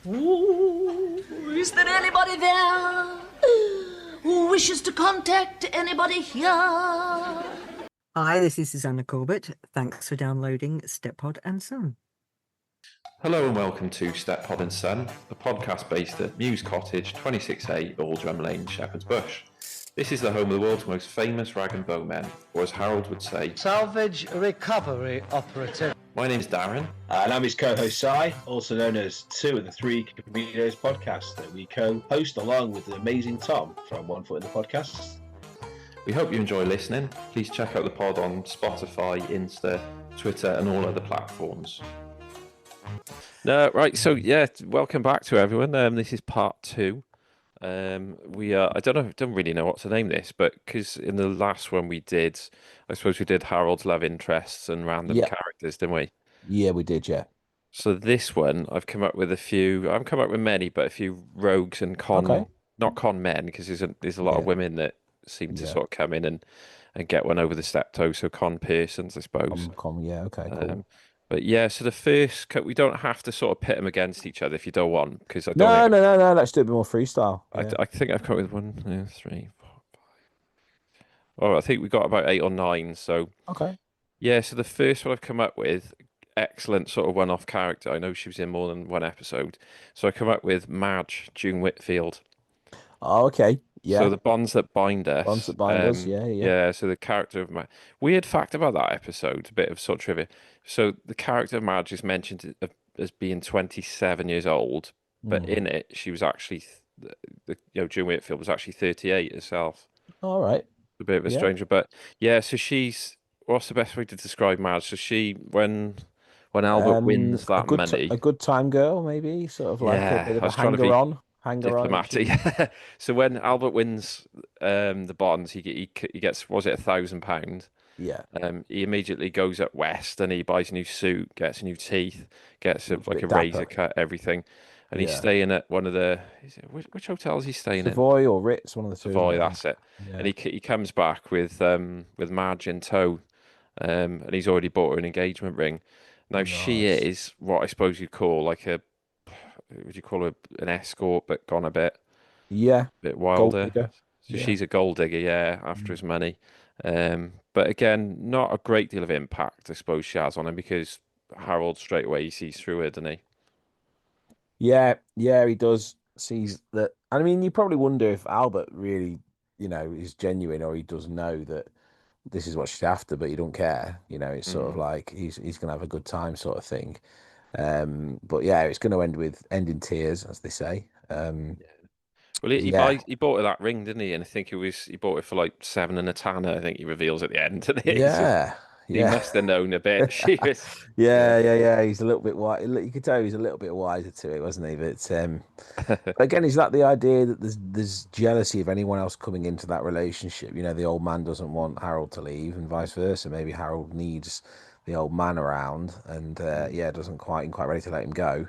Ooh, is there anybody there who wishes to contact anybody here? Hi, this is Susanna Corbett. Thanks for downloading Stepod and Son. Hello and welcome to Steptoe and Son, a podcast based at Mews Cottage, 26A, Aldrum Lane, Shepherd's Bush. This is the home of the world's most famous rag and bowmen, or as Harold would say, Salvage Recovery Operative. my name's Darren. And I'm his co-host Si, also known as Two of the Three Comedians podcast that we co-host along with the amazing Tom from One Foot in the Podcast. We hope you enjoy listening. Please check out the pod on Spotify, Insta, Twitter and all other platforms. Welcome back to everyone. This is part 2. I don't really know what to name this, but because in the last one I suppose we did Harold's love interests and random characters, didn't we? Yeah, we did, yeah. So this one, I've come up with many, but a few rogues and not con men, because there's a lot of women that seem to sort of come in and get one over the Steptoe, so con persons, I suppose. Cool. But yeah, so the first cut, we don't have to sort of pit them against each other if you don't want, because I No, don't. no. Let's do a bit more freestyle. I think I've come up with 1, 2, 3, 4, 5. Oh, I think we got about 8 or 9. So Okay. yeah, so the first one I've come up with, excellent sort of one-off character. I know she was in more than one episode, so I come up with Madge, June Whitfield. Oh, okay. Yeah. So the bonds that bind us. Bonds that bind us. Yeah. Yeah. So the character of Madge. Weird fact about that episode, a bit of sort of trivia. So the character of Madge is mentioned as being 27 years old, but in it she was actually, June Whitfield was actually 38 herself. All right. A bit of a stranger, but yeah. So what's the best way to describe Madge? So when Albert wins that money, a good time girl, maybe sort of like a bit of a hanger on. Diplomatic. So when Albert wins the bonds, he gets, was it £1,000? Yeah. He immediately goes up west and he buys a new suit, gets new teeth, gets a bit razor dapper. cut, everything, and he's staying at one of the which hotel is he staying in? Savoy or Ritz, one of the two. Savoy, that's it. Yeah. And he comes back with Madge in tow, and he's already bought her an engagement ring. Now she is what I suppose you'd call like would you call her an escort, but gone a bit wilder. So she's a gold digger, after his money. But again, not a great deal of impact, I suppose, she has on him, because Harold straight away he sees through her, doesn't he? Yeah, he does. Sees that. I mean, you probably wonder if Albert really, is genuine, or he does know that this is what she's after, but he don't care. It's sort of like he's gonna have a good time, sort of thing. But yeah, it's going to end in tears, as they say. Well, he bought her that ring, didn't he? And I think he bought it for like 7 and a tanner. I think he reveals at the end, didn't he? Yeah, He must have known a bit. She was. Yeah. He's a little bit wise. You could tell he's a little bit wiser to it, wasn't he? But again, is that the idea that there's jealousy of anyone else coming into that relationship? The old man doesn't want Harold to leave, and vice versa. Maybe Harold needs the old man around, and doesn't quite ready to let him go.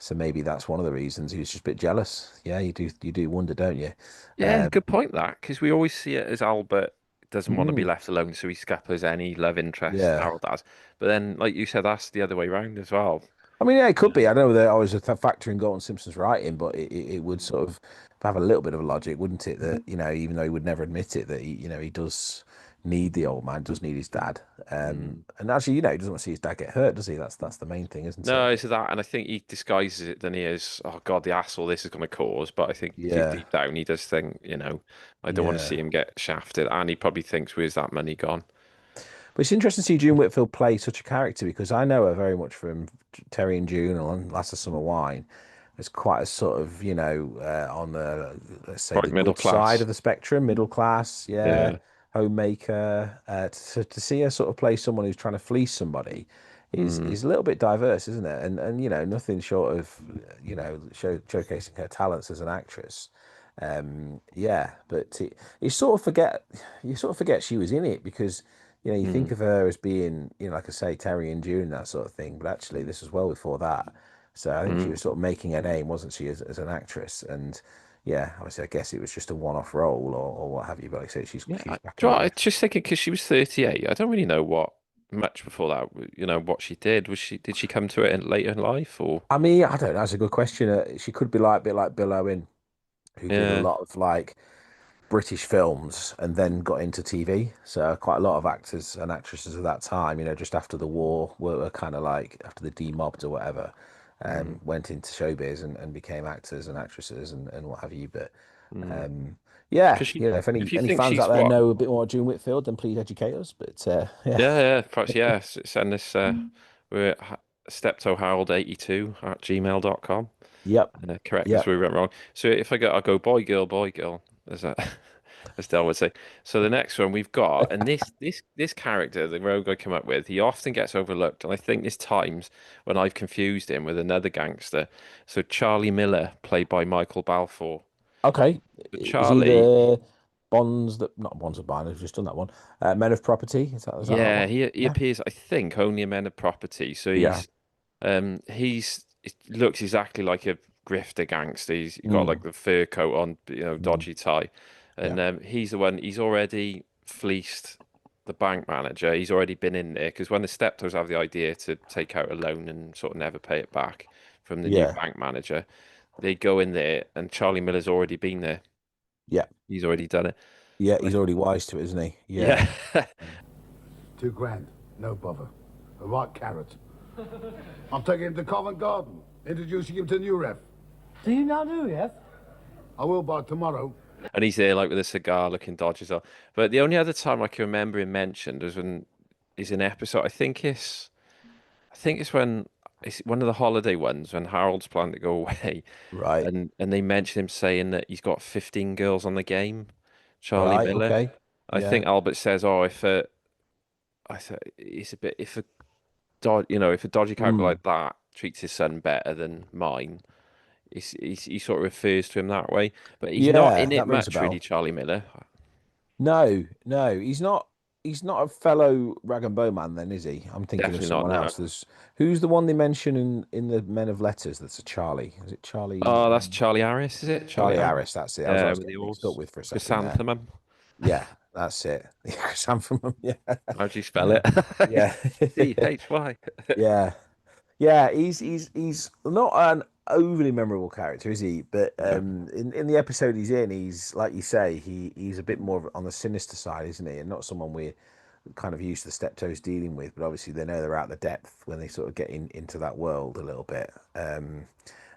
So maybe that's one of the reasons he was just a bit jealous. Yeah, you do wonder, don't you? Yeah, good point that, because we always see it as Albert doesn't want to be left alone, so he scuppers any love interest Harold has. But then, like you said, that's the other way around as well. I mean, yeah, it could be. I know that I was a factor in Galton Simpson's writing, but it would sort of have a little bit of a logic, wouldn't it? That even though he would never admit it, that he does need the old man, does need his dad, and actually, he doesn't want to see his dad get hurt, does he? That's the main thing, isn't it? No, it's that, and I think he disguises it. Then he is, oh God, the asshole this is going to cause. But I think deep down, he does think, I don't want to see him get shafted, and he probably thinks, where's that money gone? But it's interesting to see June Whitfield play such a character, because I know her very much from Terry and June and Last of Summer Wine. It's quite a sort of, on the, let's say, the middle class side of the spectrum, middle class, homemaker. To see her sort of play someone who's trying to fleece somebody is a little bit diverse, isn't it? And nothing short of, showcasing her talents as an actress. But you sort of forget she was in it, because you think of her as being, like I say, Terry and June, that sort of thing. But actually, this was well before that. So I think she was sort of making her name, wasn't she, as an actress? And yeah, obviously, I guess it was just a one-off role or what have you. But like I say, she's back. I'm just thinking, because she was 38. I don't really know what much before that. You know what she did? Did she come to it later in life, or I mean, I don't know. That's a good question. She could be like a bit like Bill Owen, who did a yeah? lot of like British films and then got into TV. So quite a lot of actors and actresses of that time, just after the war, were kind of like after the demobbed or whatever, Mm, went into showbiz and became actors and actresses and what have you. But mm. um, yeah, Because if if you any think fans out she's there what? know a bit more of June Whitfield, then please educate us. But yeah, Yeah, perhaps yeah. Send us. We're at steptoeharold82 at gmail.com. yep, Correct us yep. where we went wrong. So if I'll go boy girl, as a, as Del would say. So the next one we've got, and this character, the rogue I come up with, he often gets overlooked, and I think there's times when I've confused him with another gangster. So Charlie Miller, played by Michael Balfour. Okay, But is he Charlie, the Bonds that not Bonds of Buying? I've just done that one. Men of Property. Is that that yeah, one? he Yeah, appears, I think, only in Men of Property. So yeah. he looks exactly like a grifter gangster. He's got like Mm, the fur coat on, mm, dodgy tie, yeah, and he's the one. He's already fleeced the bank manager. He's already been in there because when the Steptoes have the idea to take out a loan and sort of never pay it back from the new yeah, bank manager, they go in there, and Charlie Miller's already been there. yeah. He's already done it. Yeah, And he's already wise to it, isn't he? yeah, Yeah. £2,000, no bother. A right carrot. I'm taking him to Covent Garden, introducing him to new ref. Do you not know yet? I will by tomorrow. and he's there like with a cigar, looking dodgy as well. But the only other time I can remember him mentioned was when he's in episode. I think it's when it's one of the holiday ones when Harold's planning to go away, Right, and they mention him saying that he's got 15 girls on the game, Charlie right, Miller. okay. I Yeah, think Albert says, "Oh, I said it's a bit if a if a dodgy character mm. like that treats his son better than mine, he sort of refers to him that way. But he's not Yeah, in it that rings a much, really, bell. Charlie Miller. No, no, he's not. He's not a fellow rag and bowman, then, is he? I'm thinking of Definitely not. someone No. else. Who's the one they mention in the Men of Letters? That's a Charlie. Is it Charlie? Oh, that's Charlie Harris, is it? Charlie Charlie Harris? Harris. That's it. That was what I Yeah, was with the getting mixed up horse, with for a second there. chrysanthemum. Yeah, that's it. Chrysanthemum. Yeah, How do you spell yeah, it? yeah. CHY. Yeah. Yeah, he's not an overly memorable character, is he? But No. in the episode he's in, he's like you say, he's a bit more on the sinister side, isn't he? And not someone we're kind of used to the Steptoes dealing with, but obviously they know they're out the depth when they sort of get into that world a little bit. And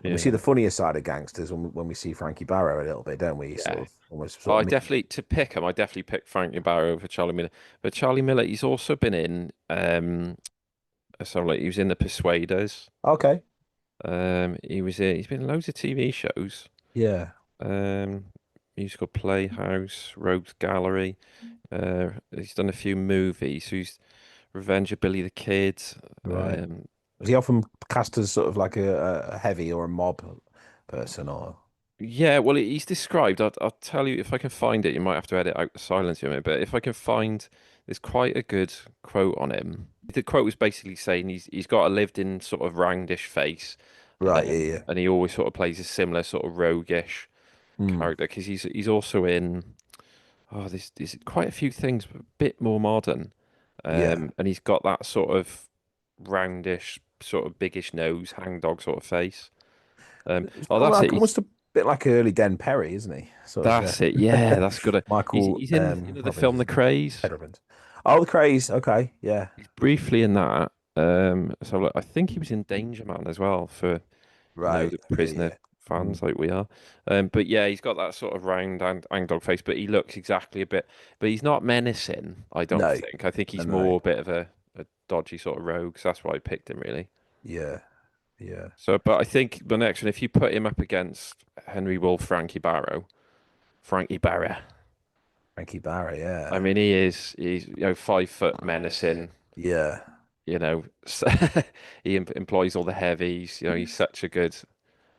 we see Yeah. the funnier side of gangsters when we see Frankie Barrow a little bit, don't we? Sort Yeah. of almost Oh, sort I of mean. definitely to pick him. I definitely pick Frankie Barrow over Charlie Miller. But Charlie Miller, he's also been in so like he was in The Persuaders. Okay. He's been in loads of TV shows. Yeah. Um, Musical Playhouse, Rogues Gallery. He's done a few movies. So he's Revenge of Billy the Kid. Right. Um, Was he often cast as sort of like a heavy or a mob person or? yeah, well, he's described. I'll tell you if I can find it. You might have to edit out the silence in it, but if I can find, there's quite a good quote on him. The quote was basically saying he's got a lived-in sort of roundish face, Right. Yeah. Yeah. and he always sort of plays a similar sort of roguish Hmm. character because he's also in. Oh, there's quite a few things, but a bit more modern. Yeah. And he's got that sort of roundish, sort of biggish nose, hangdog sort of face. Oh, Oh, that's it. like almost a bit like early Den Perry, isn't he? Sort of. That's it. Yeah, that's good. He's Michael he's in the Robbins, film The isn't he? Craze. Ed Robbins. Oh, the craze. Okay. Yeah. He's briefly in that. So like, I think he was in Danger Man as well for Right. the Yeah. prisoner Yeah. fans like we are. But yeah, he's got that sort of round and hangdog face, but he looks exactly a bit. But he's not menacing. I don't No. think. I think No. he's No. more a bit of a dodgy sort of rogue. So that's why I picked him really. Yeah. Yeah. So, but I think the next one, if you put him up against Henry Wolf, Frankie Barra. Frankie Barry. Yeah. I mean, he's 5 foot menacing. Yeah. You know, he employs all the heavies. He's such a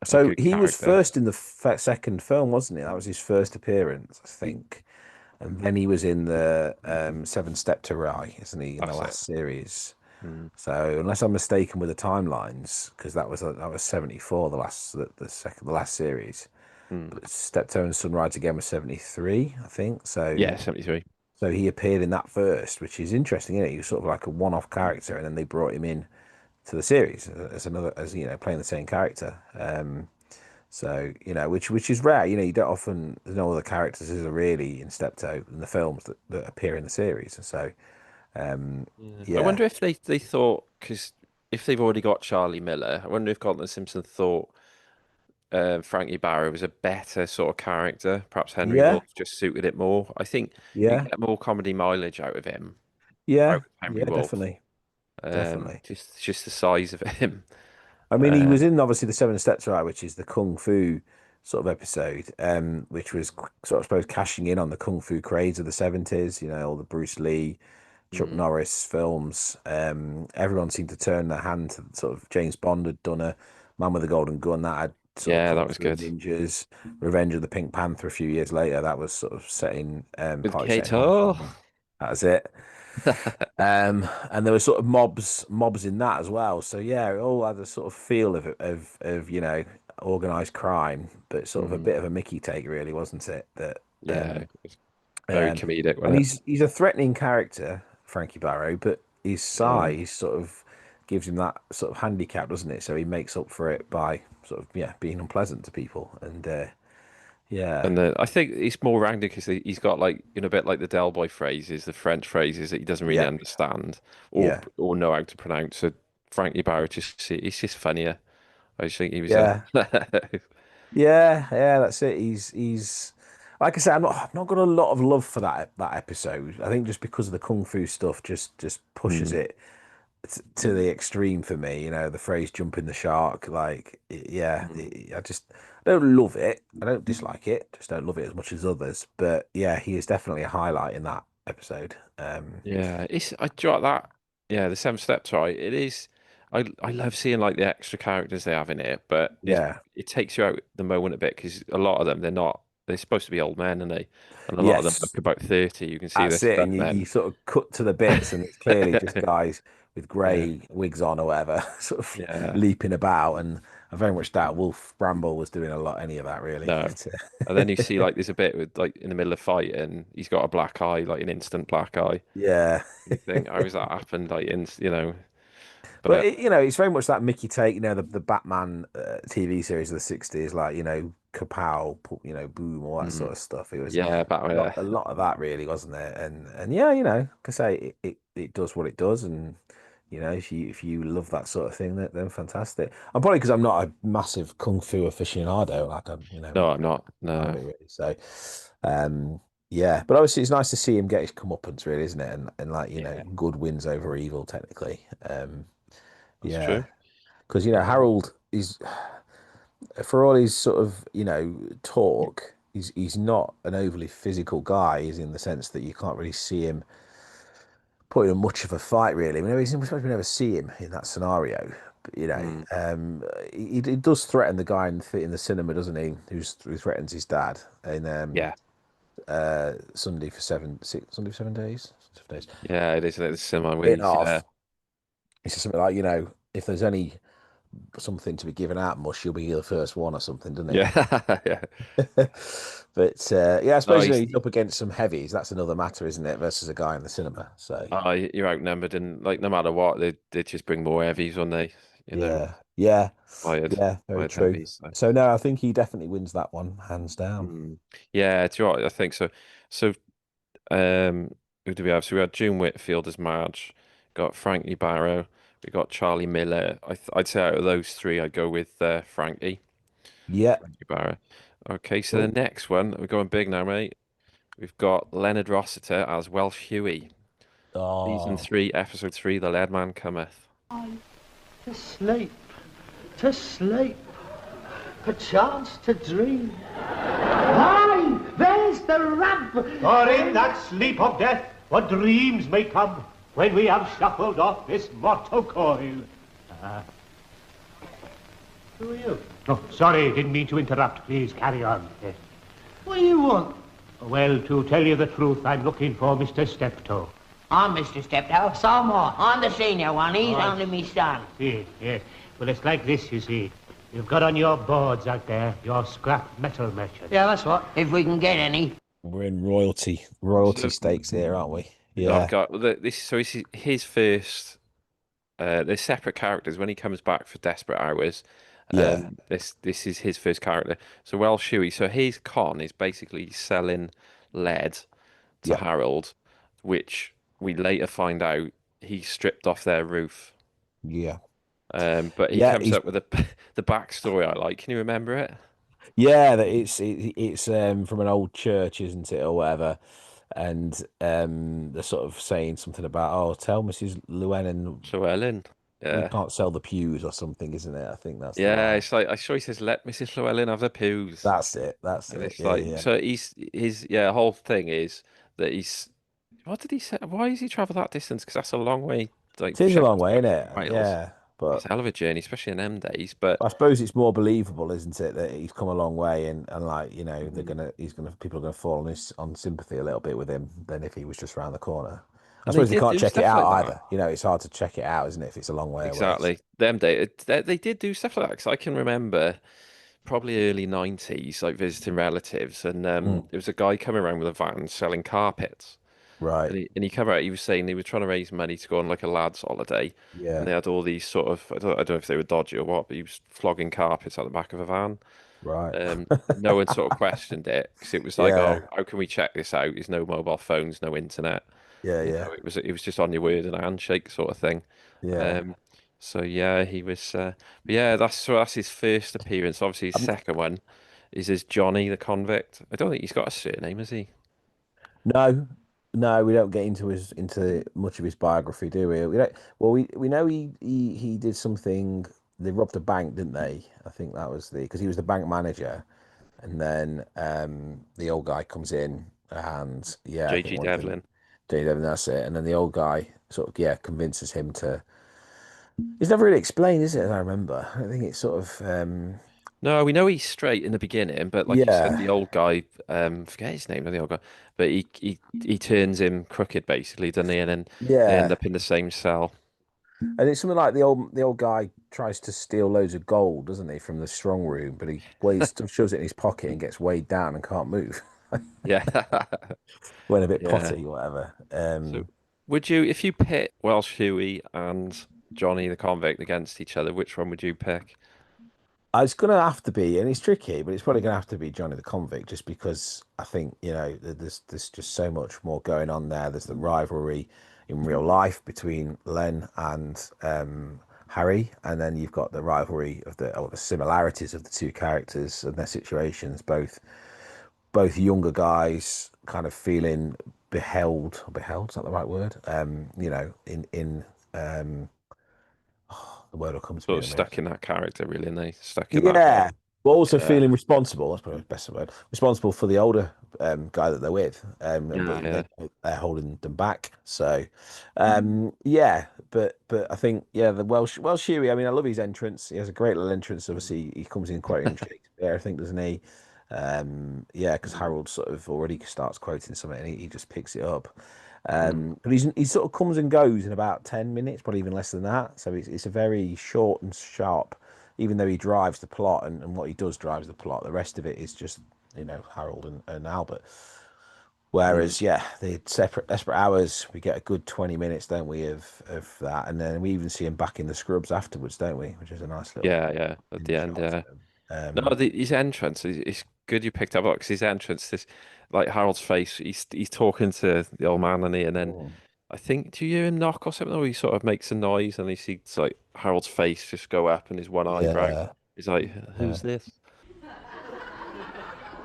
So good he was character. first in the second film, wasn't he? That was his first appearance, I think. And then he was in the Seven Step to Rye, isn't he, in the That's it. last series? Mm. So unless I'm mistaken with the timelines, because that was 74, the last series. Mm. But Steptoe and Sunrise again was 73, I think. So Yeah, 73. So he appeared in that first, which is interesting. You know, he was sort of like a one-off character, and then they brought him in to the series as another, as you know, playing the same character. So you know, which is rare. You know, you don't often, there's no other characters as are really in Steptoe in the films that appear in the series. And so I yeah, wonder if they thought, because if they've already got Charlie Miller, I wonder if Colton Simpson thought Frankie Barrow was a better sort of character. Perhaps Henry yeah, Wolf just suited it more. I think you yeah, get more comedy mileage out of him, out yeah, of Henry yeah, Wolf. definitely, definitely. Just the size of him. I mean, he was Um, in obviously the Seven Steps, right, which is the kung fu sort of episode, which was sort of, I suppose, cashing in on the kung fu craze of the 70s. You know, all the Bruce Lee, Chuck mm, Norris films. Everyone seemed to turn their hand to sort of James Bond had done a Man with a Golden Gun that had sort of yeah, kung that was fu good. ninjas. Revenge of the Pink Panther a few years later, that was sort of setting With partly set in Hong Kato. Kong. That was it. And there were sort of mobs in that as well. So yeah, it all had a sort of feel of you know, organized crime, but sort of a Mm, bit of a Mickey take, really, wasn't it? That yeah, it's very um, comedic, and wasn't it? he's a threatening character, Frankie Barrow, but his Mm. size sort of gives him that sort of handicap, doesn't it? So he makes up for it by sort of being unpleasant to people, and yeah, And I think it's more rounded because he's got like, you know, a bit like the Del Boy phrases, the French phrases that he doesn't really yeah, understand yeah, or know how to pronounce. So Frankie Barrett he's just funnier. I just think he was yeah. Yeah, that's it. He's like I said, I've not got a lot of love for that episode. I think just because of the kung fu stuff, just pushes Mm, it to the extreme for me. You know, the phrase "jumping the shark." Like, mm. I don't love it. I don't dislike it. Just don't love it as much as others. But yeah, he is definitely a highlight in that episode. Yeah, I do you like that. Yeah, the Seven Steps, right? It is. I love seeing like the extra characters they have in it, but Yeah. it takes you out the moment a bit because a lot of them they're supposed to be old men, and a lot of them Yes. look about 30. You can see they're That's it, and stunt you men. sort of cut to the bits, and it's clearly just guys with Yeah, grey wigs on or whatever, sort of yeah. leaping about. And I very much doubt Wolf Bramble was doing a lot any of that really. No. But, And then you see like there's a bit with like in the middle of fight and he's got a black eye, like an instant black eye. yeah, You think, how has that happened? Like but but you know, it's very much that Mickey take. You know, the Batman TV series of the '60s, like you know, Kapow, Boom, all that sort mm, of stuff. It was yeah, back with a lot of that, really, wasn't there? And yeah, you know, like I say, it does what it does, and you know, if you love that sort of thing, then fantastic. And probably because I'm not a massive kung fu aficionado, like I'm, you know, No, I'm not. fan of No. it really. So, yeah, but obviously it's nice to see him get his comeuppance, really, isn't it? And like you know, Yeah, good wins over evil, technically. that's Yeah, true. because you know Um, Harold is, for all his sort of talk, he's not an overly physical guy. He's in the sense that you can't really see him putting in much of a fight, really. We never see him in that scenario. But, you know, mm, he does threaten the guy in the cinema, doesn't he? Who threatens his dad in yeah. Sunday for 7 days, 7 days. Yeah, it is. It's similar In ways. Yeah. off, it's just something like if there's any something to be given out, mush, you'll be the first one or something, doesn't he? Yeah. Yeah. But yeah, I No, suppose he's up against some heavies. That's another matter, isn't it? Versus a guy in the cinema. So you're outnumbered and like no matter what, they just bring more heavies on they, you know, yeah, yeah, fired yeah, very fired true. heavies. So. So no, I think he definitely wins that one, hands down. Mm. Yeah, do you know what? I think so. So who do we have? So we had June Whitfield as Marge, got Frankie Barrow, we got Charlie Miller. I'd say out of those three, I'd go with Yeah, Frankie Barrow. Okay, so the cool. next one, we're going big now, mate. We've got Leonard Rossiter as Welsh Huey. Season Oh, 3, Episode 3, The Lead Man Cometh. To sleep, to sleep, perchance to dream. Aye, there's the ramp. For in that sleep of death, what dreams may come when we have shuffled off this mortal coil. Who are you? Oh, sorry, didn't mean to interrupt. Please carry on. Yes. What do you want? Well, to tell you the truth, I'm looking for Mr. Steptoe. I'm Mr. Steptoe. So more. I'm the senior one. He's only me son. Yes, yes. Well, it's like this, you see. You've got on your boards out there, your scrap metal merchant. Yeah, that's what. If we can get any. We're in royalty So, stakes here, aren't we? oh Yeah, God, this is his first. They're separate characters. When he comes back for Desperate Hours, yeah, this is his first character. So Welsh Huey. So his con is basically selling lead to yeah, Harold, which we later find out he stripped off their roof. yeah, But he yeah. comes up with a the backstory I like. Can you remember it? Yeah, that it's from an old church, isn't it, or whatever? And they're sort of saying something about, oh, tell Mrs. Llewellyn Llewellyn. we Yeah. can't sell the pews or something, isn't it? I think that's the Yeah, line. it's like I sure he says let Mrs. Llewellyn have the pews. That's it. That's And it. it's Yeah, like yeah. so he's his whole thing is that he's what did he say? Why does he travel that distance? Because that's a long way. Like It is a long Sheffield way, isn't it? Wales. Yeah, but That's a hell of a journey, especially in them days. But I suppose it's more believable, isn't it, that he's come a long way and like, mm, people are gonna fall on sympathy a little bit with him than if he was just around the corner. I and they suppose they did can't do check it stuff out like that. either. It's hard to check it out, isn't it, if it's a long way away. Exactly. Them days, they did do stuff like that. Because I can remember probably early 90s, like visiting relatives, and Mm, there was a guy coming around with a van selling carpets. right. And he came out, he was saying they were trying to raise money to go on like a lad's holiday. And Yeah. they had all these sort of, I don't know if they were dodgy or what, but he was flogging carpets out the back of a van. Right. No one sort of questioned it because it was like, Yeah. oh, how can we check this out? There's no mobile phones, no internet. Yeah. You Yeah. know, it was just on your word and a handshake sort of thing. Yeah. Um, so yeah, he was. But yeah, that's his first appearance. Obviously, his Um, second one is as Johnny the convict. I don't think he's got a surname, has he? no, no, we don't get into much of his biography, do we? We don't. Well, we know he did something. They robbed a bank, didn't they? I think that was because he was the bank manager, and then the old guy comes in, and yeah, I think J.G. one thing. Devlin. That's it. And then the old guy sort of convinces him to. It's never really explained, is it? As I remember, I think it's sort of No, we know he's straight in the beginning, but like you said, yeah, the old guy, forget his name, not the old guy, but he turns him crooked basically, doesn't he? And then they end yeah. up in the same cell. And it's something like the old guy tries to steal loads of gold, doesn't he, from the strong room, but he shoves it in his pocket and gets weighed down and can't move. Yeah. When a bit Yeah. potty, whatever. So would you, if you pit Welsh Huey and Johnny the convict against each other, which one would you pick? It's gonna have to be, and it's tricky, but it's probably gonna have to be Johnny the convict, just because I think there's just so much more going on there. There's the rivalry in real life between Len and Harry, and then you've got the rivalry or the similarities of the two characters and their situations, both younger guys kind of feeling beheld, is that the right word? In the word will come to me Sort in of a minute. stuck in that character, really, and they stuck in that role. Yeah, but also Yeah. feeling responsible. That's probably the best word. Responsible for the older guy that they're with, Yeah, but yeah. they're holding them back. So, yeah, but I think the Welsh Huey. I mean, I love his entrance. He has a great little entrance. Obviously, he comes in quoting Shakespeare, I think, doesn't he? Yeah, because Harold sort of already starts quoting something, and he just picks it up. Mm. But he sort of comes and goes in about 10 minutes, probably even less than that. So it's a very short and sharp. Even though he drives the plot and what he does drives the plot, the rest of it is just Harold and Albert. Mm. Whereas the separate Desperate Hours, we get a good 20 minutes, don't we, of that, and then we even see him back in the scrubs afterwards, don't we? Which is a nice little Yeah, yeah. At the end, shot yeah. of him. No, his entrance is good. You picked up because his entrance, this like Harold's face. He's talking to the old man, and then Mm. I think do you hear him knock or something? Or he sort of makes a noise, and he sees like Harold's face just go up, and his one eyebrow. Yeah. He's like, "Who's this?"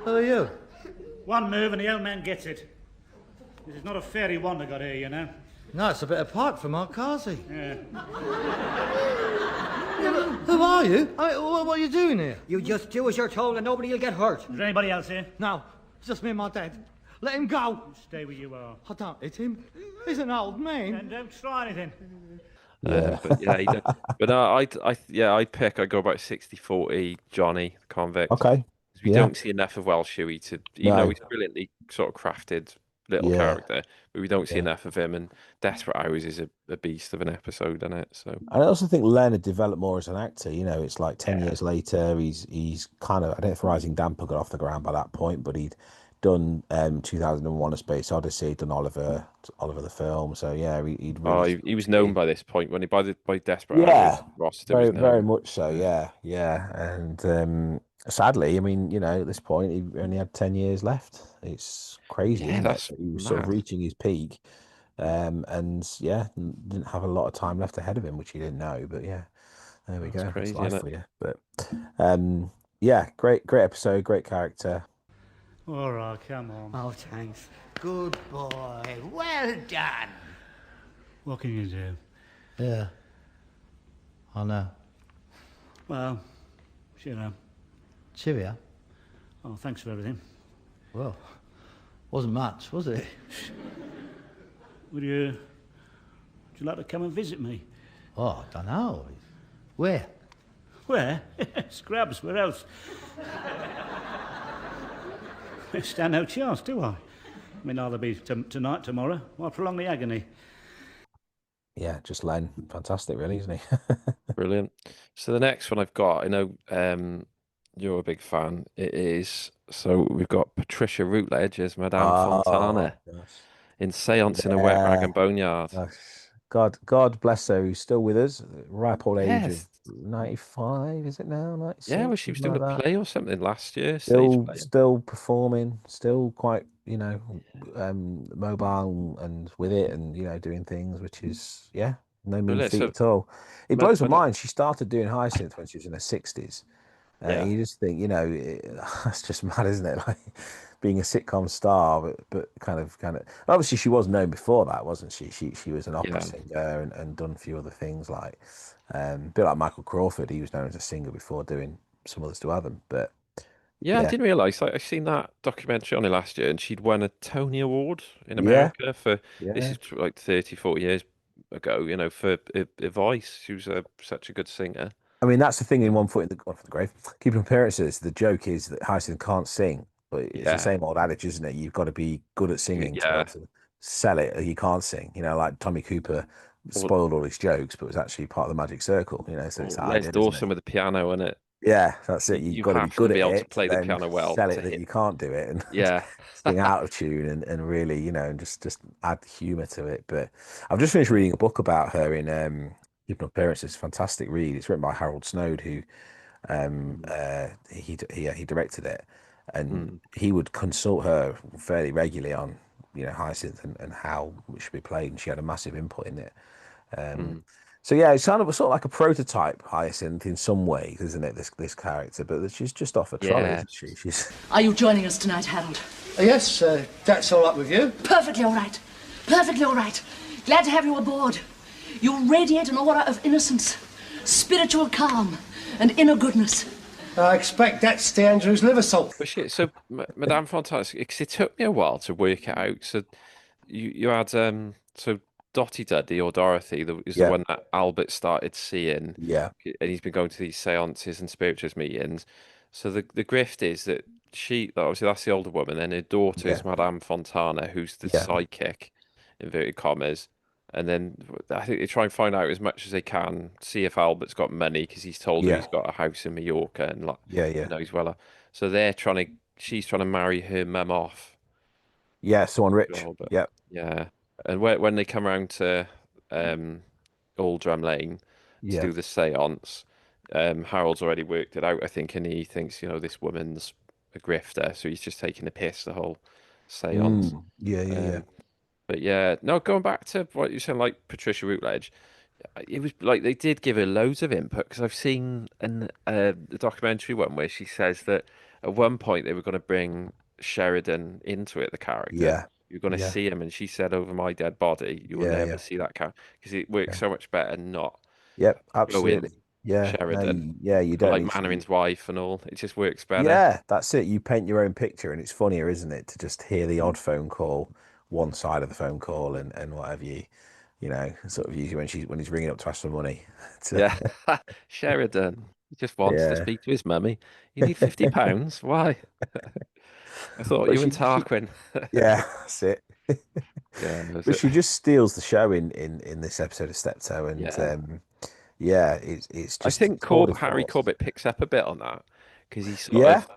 Who are you? One move and the old man gets it. This is not a fairy wand I got here, you know. No, it's a bit apart from Markazi. Yeah. Who are you? What are you doing here? You just do as you're told and nobody will get hurt. Is there anybody else here? No, it's just me and my dad. Let him go. Stay where you are. I don't hit him. He's an old man. And don't try anything. But yeah, but no, I'd go about 60-40 Johnny the convict. Okay. 'Cause we Yeah. don't see enough of Welsh Huey to, even though No. he's a brilliantly sort of crafted little Yeah. character, but we don't see Yeah. enough of him. And Desperate Hours is a beast of an episode, isn't it? So I also think Len had developed more as an actor. It's like 10 yeah, years later. He's kind of, I don't know if Rising Damper got off the ground by that point, but he'd done 2001: A Space Odyssey, done Oliver the film. So yeah, he'd Oh, really he was known by this point when he by Desperate yeah, Hours roster was very known. much so. Yeah, and sadly, I mean, at this point, he only had 10 years left. It's crazy, Yeah, isn't it? that's That he was sort of mad. reaching his peak, and yeah, didn't have a lot of time left ahead of him, which he didn't know. But yeah, there we That's go. That's crazy, life isn't for it? you. But yeah, great episode, great character. All right, come on. Oh, thanks. Good boy. Well done. What can you do? Yeah. I know. Well, cheerio. Cheerio. Oh, thanks for everything. Well, wasn't much, was it? Would you like to come and visit me? Oh, I don't know. Where? Where? Scrubs, where else? I stand no chance, do I? I mean, either be tonight, tomorrow. Why prolong the agony? Yeah, just Len, fantastic, really, isn't he? Brilliant. So the next one I've got, I know you're a big fan. It is so we've got Patricia Routledge as Madame Oh, Fontana gosh. in Seance in a Wet Rag Yeah. and Boneyard. Gosh. God bless her, who's still with us, ripe old age of Yes. 95, is it now? Yeah, 96, well, she was something doing like a that. play or something last year, stage play. Still performing, still quite, mobile and with it and, doing things, which is, yeah, no mean Brilliant. feat So, at all. It Mad- blows my Mad- mind. She started doing hyacinth when she was in her 60s. yeah, You just think, that's just mad, isn't it? Like being a sitcom star, but kind of. Obviously, she was known before that, wasn't she? She was an opera yeah. singer and done a few other things like, a bit like Michael Crawford. He was known as a singer before doing some others to Adam. But Yeah, I yeah, didn't realise. Like, I seen that documentary on her last year, and she'd won a Tony Award in yeah, America for this yeah. is like 30, 40 years ago. For her voice. She was such a good singer. I mean, that's the thing in One Foot in the Grave. Keeping appearances. The joke is that Hyacinth can't sing, but it's the Yeah, same old adage, isn't it? You've got to be good at singing to be able yeah. to sell it. Or you can't sing. Like Tommy Cooper Or, spoiled all his jokes, but was actually part of the magic circle. So it's or that Les idea, isn't Dawson it? with the piano in it. Yeah, that's it. You've You got to be have to good be at able to it to play the then piano well sell it to that hit. you can't do it and Yeah, sing out of tune and really, and just add humour to it. But I've just finished reading a book about her in Keeping Appearances. Fantastic read. It's written by Harold Snowd, who he directed it, and Mm, he would consult her fairly regularly on Hyacinth and how it should be played, and she had a massive input in it. Um, mm. so yeah, it's kind of sort of like a prototype Hyacinth in some ways, isn't it? This character, but she's just off a trolley, Yeah. isn't she? She's Are you joining us tonight, Harold? Yes, that's all right with you. Perfectly all right. Perfectly all right. Glad to have you aboard. You radiate an aura of innocence, spiritual calm, and inner goodness. I expect that's the Andrews liver salt. But shit, so Madame Fontana, because it took me a while to work it out. So you had so Dottie Duddy or Dorothy is the yeah, one that Albert started seeing, yeah, and he's been going to these seances and spiritualist meetings. So the grift is that obviously that's the older woman, then her daughter yeah, is Madame Fontana, who's the yeah, psychic, inverted commas. And then I think they try and find out as much as they can, see if Albert's got money because he's told her yeah, he's got a house in Mallorca and like yeah, yeah, he's well. So she's trying to marry her mum off yeah. Someone to rich. Albert. Yeah, Yeah, and when they come around to Old Drum Lane to yeah, do the séance, Harold's already worked it out, I think, and he thinks this woman's a grifter, so he's just taking the piss the whole séance. yeah, yeah, yeah, Um, but yeah, no, going back to what you said, like Patricia Routledge, it was like they did give her loads of input because I've seen the documentary one where she says that at one point they were going to bring Sheridan into it, the character. yeah, You're going to yeah, see him, and she said, "Over my dead body, you will yeah, never yeah, see that character because it works yeah. so much better not Yep, showing absolutely. Yeah, no, Sheridan, yeah, you don't like need to. Mannering's wife and all. It just works better." Yeah, that's it. You paint your own picture, and it's funnier, isn't it, to just hear the odd phone call, one side of the phone call, and whatever sort of usually when he's ringing up to ask for money. To, Yeah, Sheridan he just wants to yeah, speak to his mummy. You need £50. Why? I thought but you and she Tarquin. yeah, that's it. Yeah, that's But it. she just steals the show in this episode of Steptoe, and Yeah. yeah, it's I just think tour de Harry force. Corbett picks up a bit on that because he sort Yeah, of,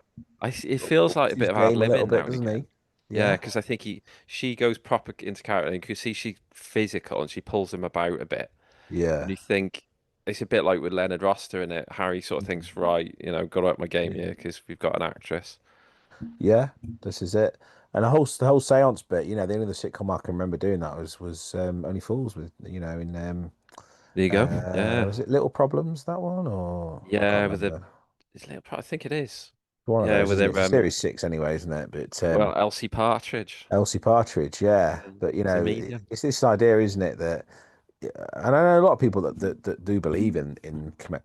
it feels like ups a his bit of ad game a little libbing now bit, and doesn't he? again. Yeah, Yeah, because I think she goes proper into character, and you can see she's physical and she pulls him about a bit. And yeah, you think it's a bit like with Leonard Roster in it. Harry sort of thinks, right, got to up my game here because we've got an actress. yeah. This is it. And the whole seance bit, the only other sitcom I can remember doing that was Only Fools with, in There you go. Yeah, was it Little Problems, that one, or I can't yeah, with the remember. I think it is. One of Yeah, those, with isn't it? their It's a series 6 anyway, isn't it? But well, Elsie Partridge Elsie Partridge, yeah. and But he's a medium. it's this idea, isn't it, that yeah, and I know a lot of people that do believe in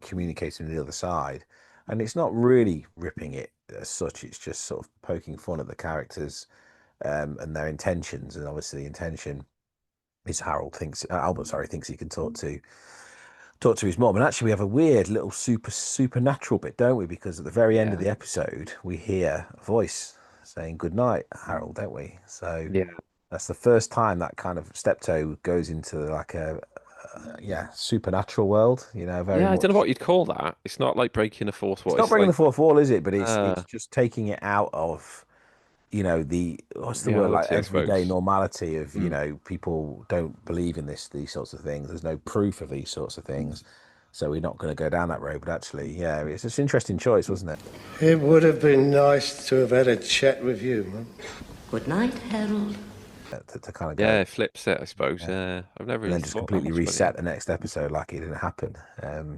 communicating with the other side, and it's not really ripping it as such. It's just sort of poking fun at the characters and their intentions, and obviously the intention is Albert, sorry, thinks he can talk to his mom. And actually, we have a weird little supernatural bit, don't we? Because at the very end of Yeah, the episode, we hear a voice saying "Good night, Harold," don't we? So yeah, that's the first time that kind of Steptoe goes into like yeah, supernatural world. Very yeah. I don't know much. what you'd call that. It's not like breaking a fourth wall. It's not It's breaking the like fourth wall, is it? But it's uh, just taking it out of the what's the word, like reality, I everyday suppose. normality of Mm. people don't believe in these sorts of things. There's no proof of these sorts of things, so we're not going to go down that road. But actually, yeah, it's an interesting choice, wasn't it? It would have been nice to have had a chat with you, man. Good night, Harold. To kind of Yeah, go, it flips it, I suppose. yeah, Yeah, I've never and really then just thought that completely was funny. reset the next episode like it didn't happen.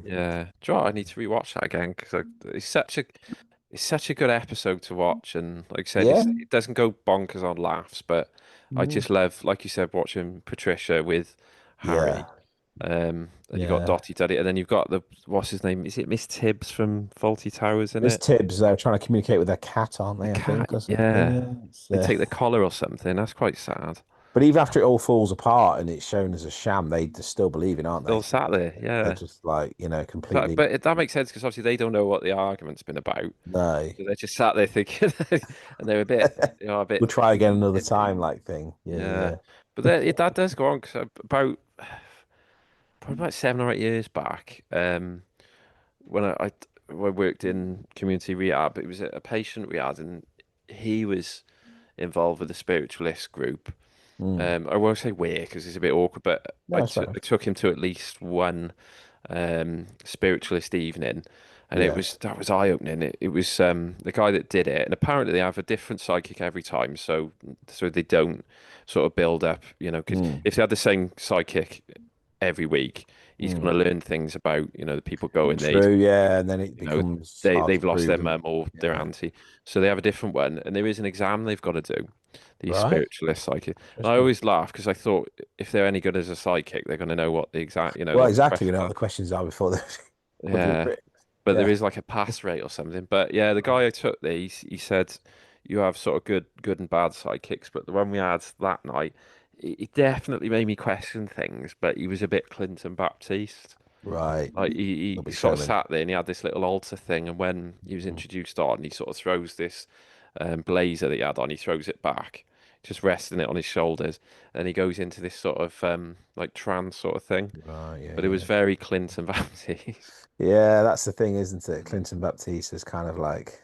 Yeah, do you know what? I need to rewatch that again because it's such a good episode to watch, and like I said, Yeah, it doesn't go bonkers on laughs, but I mm, just love, like you said, watching Patricia with yeah, Harry. And you've got yeah. Dottie Daddy, and then you've got the what's his name? Is it Miss Tibbs from Faulty Towers in Miss it? Tibbs, they're trying to communicate with their cat, aren't The they? I cat, think, or something. yeah. Yeah. They take the collar or something. That's quite sad. But even after it all falls apart and it's shown as a sham, they just still believe it, aren't Still they? sat there, They're yeah. just like, But completely but that makes sense because obviously they don't know what the argument's been about. no. So they're just sat there thinking, and they're a bit We'll try again another iffy. time, like thing. Yeah, Yeah, yeah. but that does go on because probably about 7 or 8 years back, when I worked in community rehab, it was a patient we had, and he was involved with a spiritualist group. Mm. I won't say where because it's a bit awkward, but No, it's fair I enough. took him to at least one spiritualist evening, and Yeah. that was eye-opening. It was the guy that did it, and apparently they have a different psychic every time, so they don't sort of build up, because Mm. if they had the same psychic every week, he's going Mm. to learn things about the people going there. True, yeah, and then it You know, becomes hard to they've lost prove their them. mum or their Yeah. auntie, so they have a different one, and there is an exam they've got to do. These Right. spiritualist psychic. And I Interesting. always laugh because I thought if they're any good as a psychic, they're going to know what the exact, Well, the exactly. questions What are. the questions are before they would be Yeah, written. but there Yeah. is like a pass rate or something. But yeah, the guy I took there, he said you have sort of good and bad sidekicks, but the one we had that night, he definitely made me question things. But he was a bit Clinton Baptiste. Right. Like Little he bit sort of showman. sat there and he had this little altar thing, and when he was introduced on, he sort of throws this blazer that he had on, he throws it back, just resting it on his shoulders, and he goes into this sort of like trance sort of thing. Right. Yeah. But it was Yeah. very Clinton Baptiste. Yeah. That's the thing, isn't it? Clinton Baptiste is kind of like,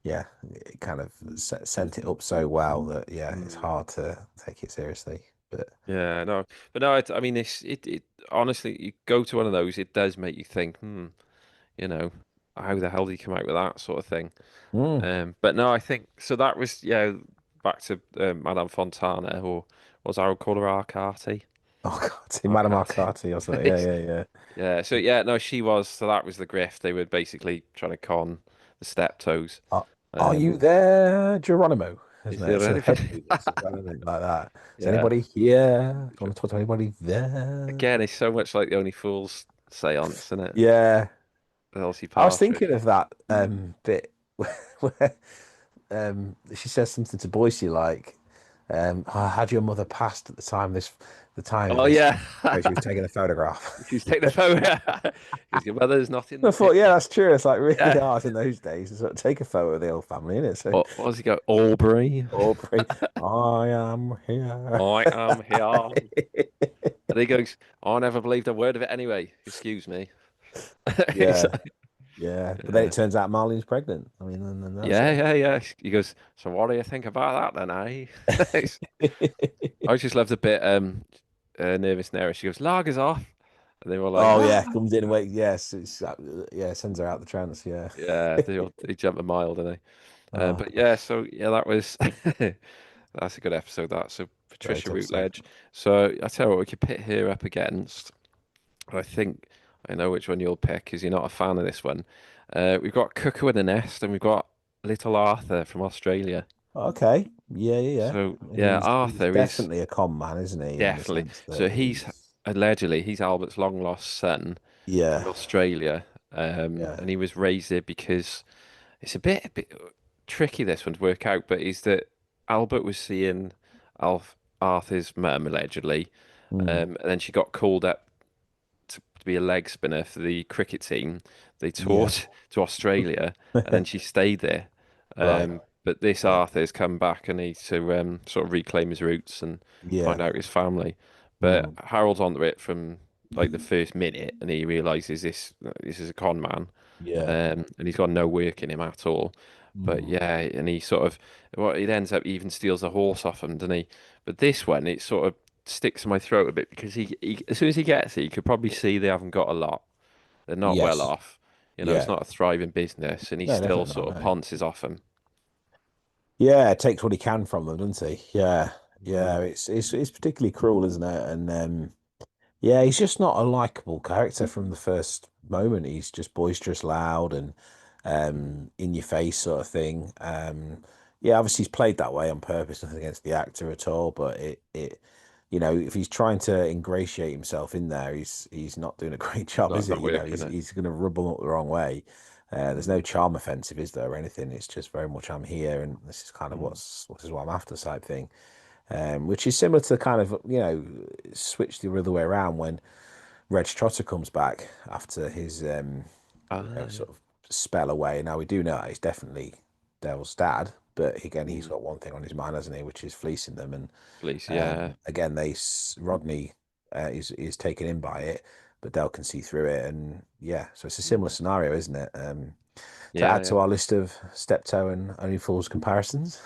yeah, it kind of sent it up so well that yeah, it's Mm. hard to take it seriously. But Yeah, no, but no, I mean, it honestly, you go to one of those, it does make you think, you know, how the hell did he come out with that sort of thing? mm. But no, I think so. That was back to Madame Fontana, or was I would call her Arcati? Oh God, see Madame Arcati. Arcati or something. Yeah. Yeah. Yeah. Yeah. So yeah, no, she was. So that was the grift. They were basically trying to con the Steptoes. Are Um, you there, Geronimo? is Isn't it? there It's a head anything? movements as well, isn't it? Like that. Is Yeah. anybody here? Do you want to talk to anybody there? Again, it's so much like the Only Fools seance, isn't it? Yeah. Elsie I was Partridge. thinking of that bit where she says something to Boise like, "I had your mother passed at the time of Oh this," yeah. where she was taking a photograph. She's taking a photo. Because your mother's not in I the thought, yeah, picture. that's true. It's like really Yeah. hard in those days to sort of take a photo of the whole family, innit? So, What does he go? Aubrey. Aubrey, I am here. I am here. And he goes, I never believed a word of it anyway. Excuse me. He's Yeah. like- Yeah, but then Yeah. it turns out Marlene's pregnant. I mean, and that's Yeah, it. yeah, yeah. He goes, so what do you think about that then, eh? I just love the bit nervous Nera. She goes, Lager's off. And they were like, Oh ah. yeah, comes in and wait. Yes, it's yeah, sends her out the trance. Yeah. Yeah, they jump a mile, don't they? Oh, But yeah, so yeah, that was that's a good episode. That so great Patricia episode. Routledge. So I tell you what, we could pit her up against. I think I know which one you'll pick because you're not a fan of this one. We've got Cuckoo in the Nest and we've got Little Arthur from Australia. Okay. Yeah, yeah, yeah. So And yeah, he's Arthur is definitely a con man, isn't he? In the definitely. sense So that he's he's allegedly he's Albert's long lost son from yeah, Australia, yeah, and he was raised there because it's a bit tricky this one to work out, but is that Albert was seeing Alf Arthur's mum allegedly, mm, and then she got called up to be a leg spinner for the cricket team. They yeah. toured to Australia, and then she stayed there. Right. But this Yeah. Arthur's come back and needs to sort of reclaim his roots and Yeah. find out his family. But Mm, Harold's onto it from like the first minute, and he realizes this is a con man, yeah. and he's got no work in him at all. But Mm, yeah, and he sort of, well, it ends up even steals the horse off him, doesn't he? But this one, it sort of sticks in my throat a bit because he as soon as he gets it, you could probably see they haven't got a lot. They're not well yes. off. You know, it's Yeah. not a thriving business, and he No, still definitely not. sort of No. ponces off him. Yeah, takes what he can from them, doesn't he? Yeah. Yeah. Mm. It's particularly cruel, isn't it? And yeah, he's just not a likable character from the first moment. He's just boisterous, loud, and in your face sort of thing. Yeah, obviously he's played that way on purpose, nothing against the actor at all, but if he's trying to ingratiate himself in there, he's not doing a great job, Not is he? not He's working it. he's going to rub them up the wrong way. There's no Mm. charm offensive, is there, or anything? It's just very much I'm here, and this is kind of Mm. this is what I'm after type thing, which is similar to kind of switch the other way around when Reg Trotter comes back after his Ah, sort of spell away. Now we do know he's definitely Dell's dad, but again he's mm. got one thing on his mind, hasn't he, which is fleecing them. And Police, yeah, again, Rodney is taken in by it, but Dell can see through it, and yeah, so it's a similar mm. scenario, isn't it? To Yeah, add yeah, to our list of Steptoe and Only Fools comparisons.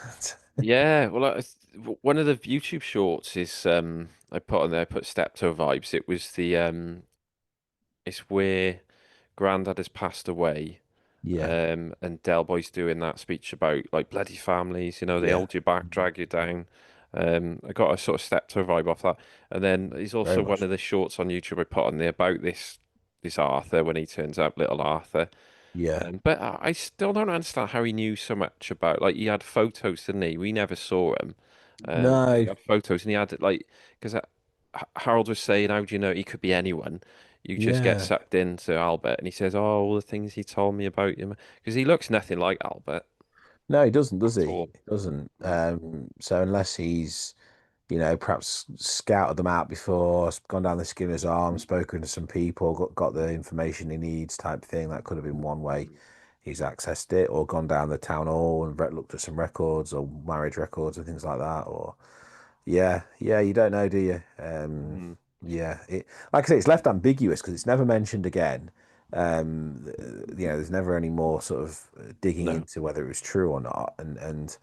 yeah. Well, one of the YouTube shorts is I put on there. I put Steptoe vibes. It was the it's where Grandad has passed away. Yeah, And Del Boy's doing that speech about like bloody families, they yeah, hold you back, drag you down. I got a sort of Steptoe vibe off that. And then there's very also one much. of the shorts on YouTube I put on there about this Arthur when he turns up, little Arthur. Yeah, But I still don't understand how he knew so much about like he had photos, didn't he? We never saw him. But he no, had photos and he had like because Harold was saying, how do you know he could be anyone? You just get yeah. sucked into Albert, and he says, "Oh, all the things he told me about him," because he looks nothing like Albert No, he doesn't, does at he? all. He doesn't. Mm. So unless he's, perhaps scouted them out before, gone down the Skinner's arm, spoken to some people, got the information he needs, type thing. That could have been one way he's accessed it, or gone down the town hall and looked at some records or marriage records and things like that. Or yeah, yeah, you don't know, do you? Mm. Yeah, like I say, it's left ambiguous because it's never mentioned again. There's never any more sort of digging No. into whether it was true or not, and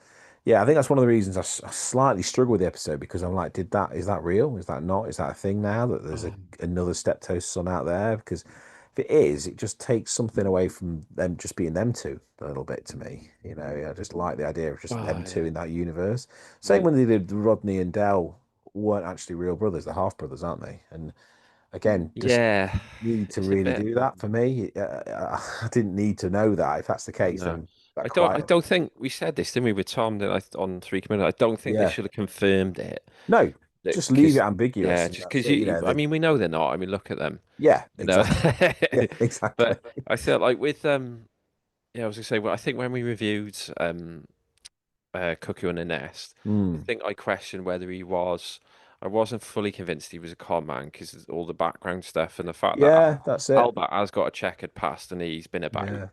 yeah, I think that's one of the reasons I slightly struggle with the episode because I'm like, is that real? Is that not? Is that a thing now that there's another Steptoe son out there? Because if it is, it just takes something away from them just being them two a little bit to me. I just like the idea of just them Oh, two yeah. in that universe. Same Mm. when they did Rodney and Dell weren't actually real brothers, they're half brothers, aren't they? And again, just Yeah, need to it's a really bit. do that for me. I didn't need to know that. If that's the case, No, then that I don't. I quite, don't think we said this, didn't we, with Tom that on Three Community? I don't think they yeah. should have confirmed it. No, just leave it Because ambiguous, yeah, and just that's because it. I mean, we know they're not. I mean, look at them, Yeah, you know. exactly. Yeah, exactly. But I feel like with yeah, I was gonna say, well, I think when we reviewed Cuckoo and the Nest, I Mm. think I questioned whether he was. I wasn't fully convinced he was a con man because all the background stuff and the fact that Yeah, that's it. Albert has got a checkered past and he's been about. Yeah,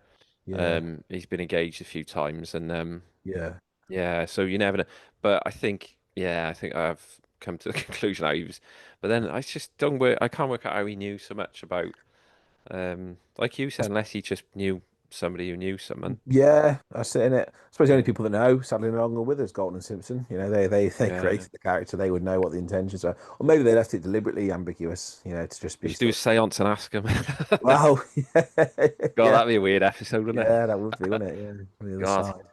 yeah, He's been engaged a few times and yeah. yeah, so you never know. But I think I've come to the conclusion how he was. But then I just don't work. I can't work out how he knew so much about Like you said, unless he just knew somebody who knew someone. Yeah, that's it, innit? I suppose the only people that know, sadly, no longer with us, Galton and Simpson. You know, they Yeah. created the character. They would know what the intentions are, or maybe they left it deliberately ambiguous. You know, to just We be should do a sort of seance and ask him. wow, God, yeah, that'd be a weird episode, wouldn't it? yeah, that would be, wouldn't it? Yeah, on the other God. side.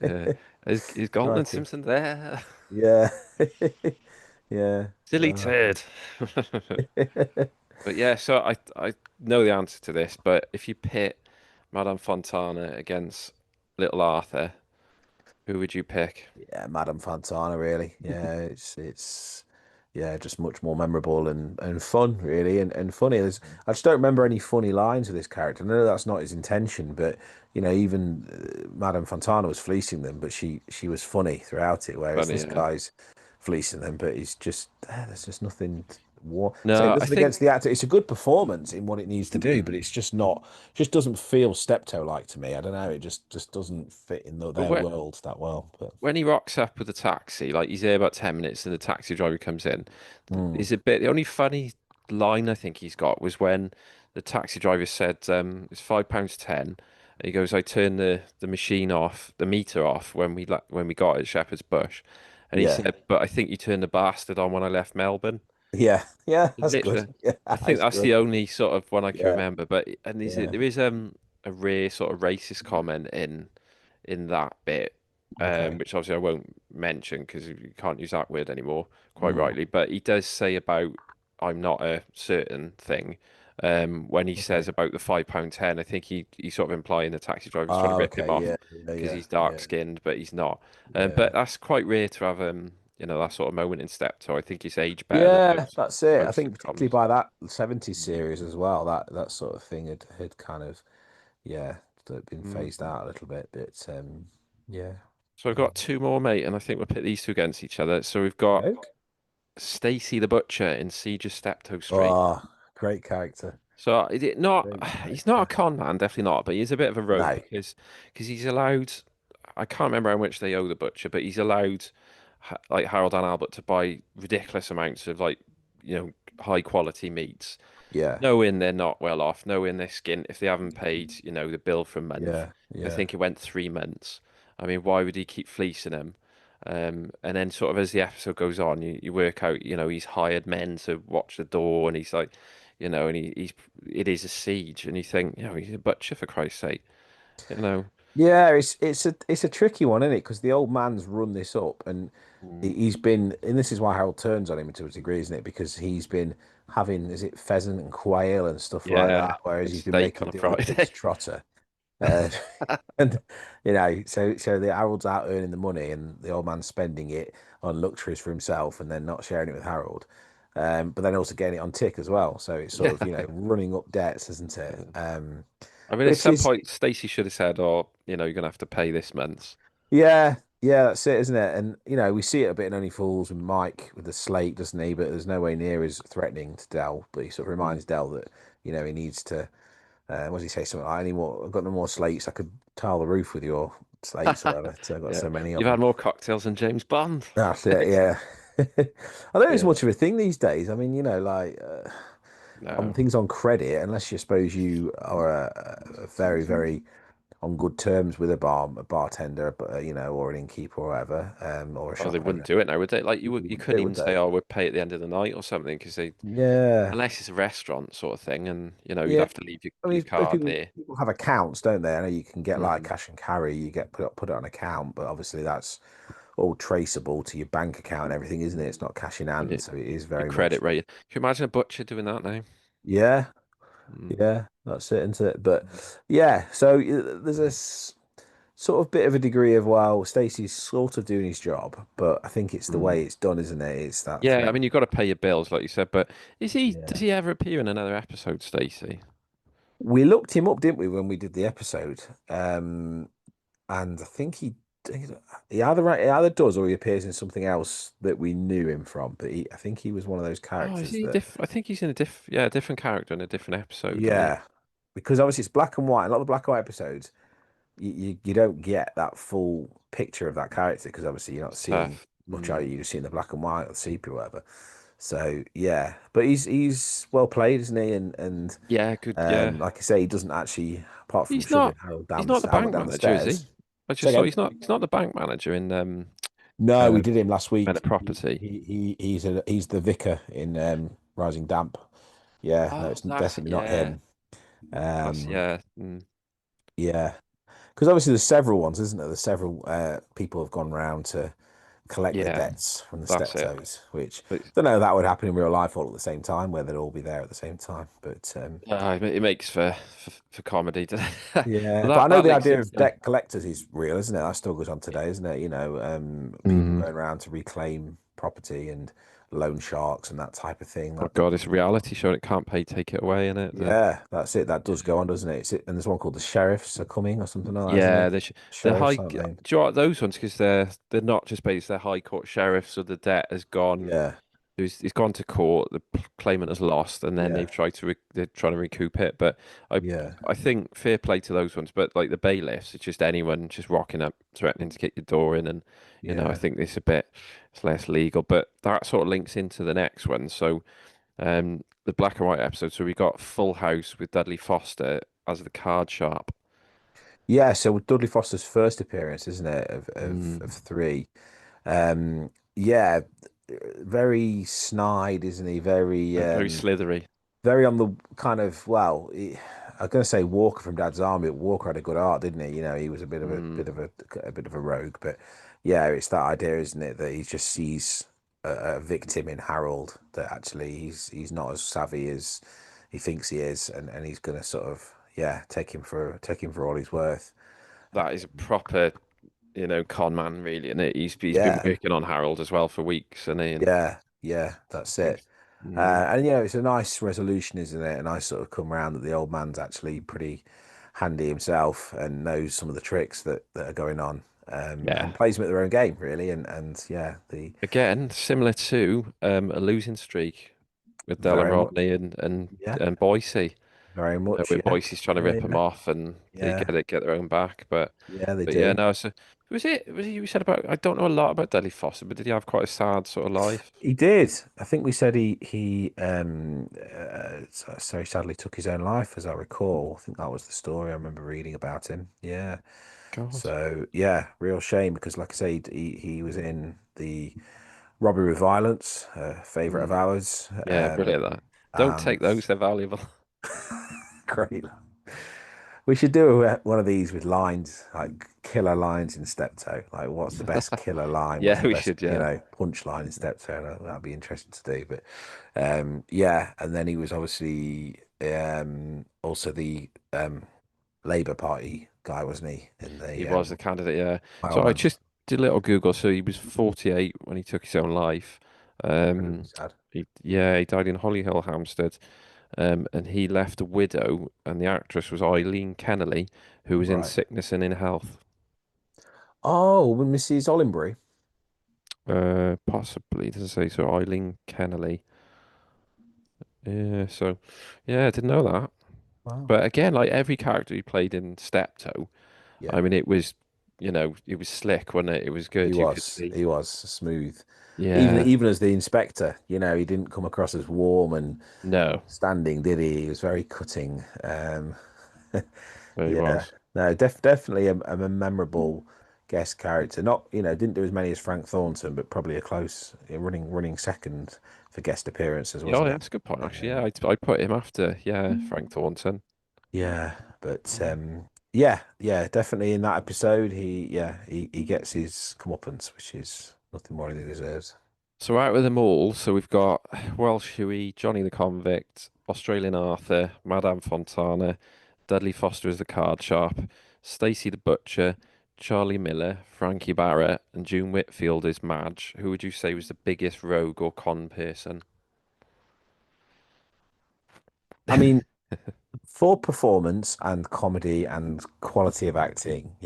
Yeah. Is Galton and Crikey. Simpson there? Yeah, yeah. Silly Oh. turd. But yeah, so I know the answer to this, but if you pit Madame Fontana against Little Arthur, who would you pick? Yeah, Madame Fontana, really. Yeah, it's yeah, just much more memorable and fun, really, and funny. I just don't remember any funny lines of this character. I know that's not his intention, but you know, even Madame Fontana was fleecing them, but she was funny throughout it. Whereas Funny, this yeah. guy's fleecing them, but he's just there's just nothing. Saying No, I nothing think against the actor. It's a good performance in what it needs to do, but it's just not. Just doesn't feel Steptoe like to me. I don't know. It just doesn't fit in but their world that well. But when he rocks up with the taxi, like he's there about 10 minutes and the taxi driver comes in, mm, is a bit the only funny line I think he's got was when the taxi driver said it's £5.10. And he goes, I turned the machine off, the meter off when we got it at Shepherd's Bush. And he yeah. said, but I think you turned the bastard on when I left Melbourne. Yeah, yeah, that's good. Literally, Yeah, I think that's that's good. the only sort of one I can Yeah, remember. But and yeah. there is a rare sort of racist comment in that bit, Okay. which obviously I won't mention because you can't use that word anymore, quite Mm, rightly. But he does say about I'm not a certain thing. When he says okay. about the £5.10, I think he's sort of implying the taxi driver's trying to Oh, rip him okay. off Yeah, yeah, because yeah, he's dark yeah, skinned, but he's not. yeah. But that's quite rare to have that sort of moment in Steptoe. I think he's aged better than Yeah, that's it. I most think particularly sitcoms. by that 70s series as well, that sort of thing had kind of yeah, been Mm. phased out a little bit. But yeah. So I've got two more, mate, and I think we'll pit these two against each other. So we've got Okay. Stacy the Butcher in Siege of Steptoe Street. Oh, great character. So is it not? Great He's not a character. con man, definitely not. But he's a bit of a rogue No. because he's allowed. I can't remember how much they owe the butcher, but he's allowed like Harold and Albert to buy ridiculous amounts of like high quality meats, Yeah. knowing they're not well off, knowing they're skint if they haven't paid the bill for a month. Yeah. I Yeah. think it went 3 months. I mean, why would he keep fleecing them? And then sort of as the episode goes on, you work out, he's hired men to watch the door, and he's like, and it is a siege, and you think, he's a butcher for Christ's sake, you know. Yeah, it's a tricky one, isn't it? Because the old man's run this up, and Mm. he's been, and this is why Harold turns on him to a degree, isn't it? Because he's been having, is it pheasant and quail and stuff like Yeah, that, whereas and he's been steak making on a a deal with a pig's Friday. trotter, and so the Harold's out earning the money, and the old man's spending it on luxuries for himself, and then not sharing it with Harold, but then also getting it on tick as well. So it's sort Yeah. of running up debts, isn't it? I mean, at Which some is point, Stacey should have said, "Oh, you're gonna have to pay this month." Yeah, yeah, that's it, isn't it? And we see it a bit in Only Fools with Mike with the slate, doesn't he? But there's no way near as threatening to Del. But he sort of Mm. reminds Del that he needs to. What does he say? Something like, "Any more? I've got no more slates. I could tile the roof with your slates or whatever. So I've got Yeah, so many of you've had them." more cocktails than James Bond. That's it. Yeah. I don't think it's Yeah, much of a thing these days. I mean, like on no. things on credit, unless you suppose you are a very, very on good terms with a bartender, but or an innkeeper or whatever, or a Oh, they shop wouldn't owner. do it now, would they? Like You you wouldn't do couldn't it, even would say, they? "Oh, we'll pay at the end of the night" or something, because Yeah, unless it's a restaurant sort of thing, and you'd yeah. have to leave I your mean, those card people there. people have accounts, don't they? I know you can get like Mm. cash and carry. You get put it on account, but obviously that's all traceable to your bank account and everything, isn't it? It's not cash in And hand, so it is your very credit much. rate. Can you imagine a butcher doing that now? Yeah, Mm. yeah, that's it, isn't it? But yeah, so there's a sort of bit of a degree of Stacey's sort of doing his job, but I think it's the Mm. way it's done, isn't it? It's that Yeah, I threat. mean, you've got to pay your bills, like you said, but does Yeah. he ever appear in another episode, Stacey? We looked him up, didn't we, when we did the episode? And I think he either does or he appears in something else that we knew him from. But I think he was one of those Oh, is characters he that, I think he's in a different character in a different episode, isn't he? yeah, because obviously it's black and white. A lot of the black and white episodes, you don't get that full picture of that character because obviously you're not It's seeing tough. much, are Mm. you? You're seeing the black and white or the sepia or whatever. So yeah, but he's well played, isn't he? And Yeah, good. Yeah, like I say, he doesn't actually, apart from he's shoving not. Harold He's down not the Harold bank down the manager, is he? stairs. I Say just saw again. he's not. He's not the bank manager in No, we uh, did him last Men week. of Property. He's the vicar in Rising Damp. Yeah, no, Oh, it's that's definitely not yeah. him. That's Um, yeah. yeah, because obviously there's several ones, isn't there? There's several people have gone round to collect the Yeah, debts from the that's it. Steptoes, which But I don't know if that would happen in real life all at the same time, where they'd all be there at the same time. But it makes for comedy, doesn't it? yeah, But but I know that the links idea of into. debt collectors is real, isn't it? That still goes on today, isn't it? People Mm. going around to reclaim property and loan sharks and that type of thing. Oh That God, it's a reality show and it can't pay, take it away, in it. yeah, that's it. That does go on, doesn't it? And there's one called the Sheriffs Are Coming or something like that, isn't Yeah, there? the Sheriffs, high. aren't Do they? you know what, those ones, because they're not just based. They're high court sheriffs, so the debt has gone. Yeah, He's gone to court. The claimant has lost, and then yeah, they're trying to recoup it. But I yeah, I think fair play to those ones. But like the bailiffs, it's just anyone just rocking up, threatening to kick your door in, and I yeah. think it's less legal. But that sort of links into the next one. So the black and white episode. So we got Full House with Dudley Foster as the card sharp. Yeah, so Dudley Foster's first appearance, isn't it, of Mm, three? Yeah, very snide, isn't he? very slithery. Very on the kind of I'm going to say Walker from Dad's Army, but Walker had a good art, didn't he? He was a bit of Mm, a bit of a rogue, but yeah, it's that idea, isn't it, that he just sees a victim in Harold that actually he's not as savvy as he thinks he is, and he's going to sort of take him for all he's worth. that is a proper, con man, really, and he's been Yeah, working on Harold as well for weeks, and he and yeah, that's it. mm, And it's a nice resolution, isn't it? A nice sort of come round that the old man's actually pretty handy himself and knows some of the tricks that are going on, yeah, and plays them at their own game, really. And yeah, the again similar to a losing streak with Dell and very Rodney much, yeah, and Boise, very much, where yeah, Boise's trying to yeah, rip them yeah, off, and they yeah, get their own back, but. yeah, they But yeah, do. no. So was it you said about? I don't know a lot about Dudley Foster, but did he have quite a sad sort of life? He did. I think we said he so sadly took his own life, as I recall. I think that was the story I remember reading about him. Yeah. God. So yeah, real shame because, like I say, he was in the Robbery with Violence, favorite of Mm. ours, Yeah, brilliant that. Don't take and those; they're valuable. great. We should do one of these with lines, like killer lines in Steptoe. Like, what's the best killer line? What's Yeah, the we best, should. Yeah. punch line in Steptoe? That'd be interesting to do. But yeah. And then he was obviously also the Labour Party guy, wasn't he? In He the was the candidate, yeah. my So old I man. just did a little Google. So he was 48 when he took his own life. Really Um, sad. he died in Hollyhill, Hampstead. And he left a widow, and the actress was Eileen Kennelly, who was in Right. sickness and in health. Oh, with Mrs. Olenbury. Possibly, it doesn't say. So Eileen Kennelly. Yeah, so yeah, I didn't know that. Wow. But again, like every character he played in Steptoe, Yeah. I mean, it was, it was slick, wasn't it? It was good. You could see. He was smooth. Yeah, Even as the inspector, he didn't come across as warm and no, standing, did he? He was very cutting. there he Yeah, was. no, definitely a memorable guest character. Not, didn't do as many as Frank Thornton, but probably a close running second for guest appearances, Yeah, oh, wasn't yeah, it? that's a good point, actually. Yeah, Um, I put him after, yeah, Frank Thornton. yeah, but Mm. yeah, definitely in that episode, he gets his comeuppance, which is nothing more than he deserves. So out of them all, so we've got Welsh Huey, Johnny the Convict, Australian Arthur, Madame Fontana, Dudley Foster as the card sharp, Stacey the Butcher, Charlie Miller, Frankie Barrett, and June Whitfield as Madge. Who would you say was the biggest rogue or con person? I mean, for performance and comedy and quality of acting,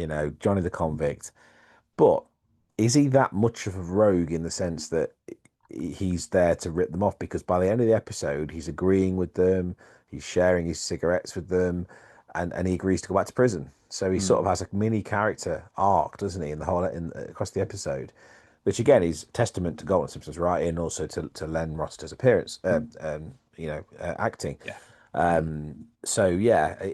Johnny the Convict. But is he that much of a rogue in the sense that he's there to rip them off? Because by the end of the episode, he's agreeing with them, he's sharing his cigarettes with them, and he agrees to go back to prison. So he sort of Mm. has a mini character arc, doesn't he, in across the episode? which again is testament to Galton Simpson's writing, also to Len Rossiter's appearance, acting. Yeah. So yeah,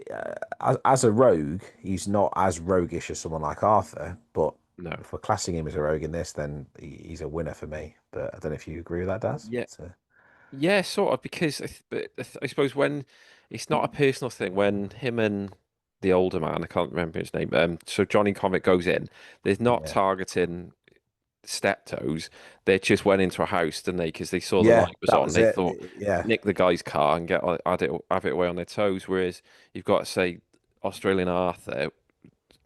as a rogue, he's not as roguish as someone like Arthur, but No. if we're classing him as a rogue in this, then he's a winner for me. But I don't know if you agree with that, Daz. Yeah. So, Yeah, sort of, because I suppose when it's not a personal thing, when him and the older man, I can't remember his name, so Johnny Comic goes in, they're not yeah, targeting Steptoes. They just went into a house, didn't they? Because they saw the yeah, light was that on. was They it. thought Yeah, nick the guy's car and have it away on their toes. Whereas you've got to say Australian Arthur,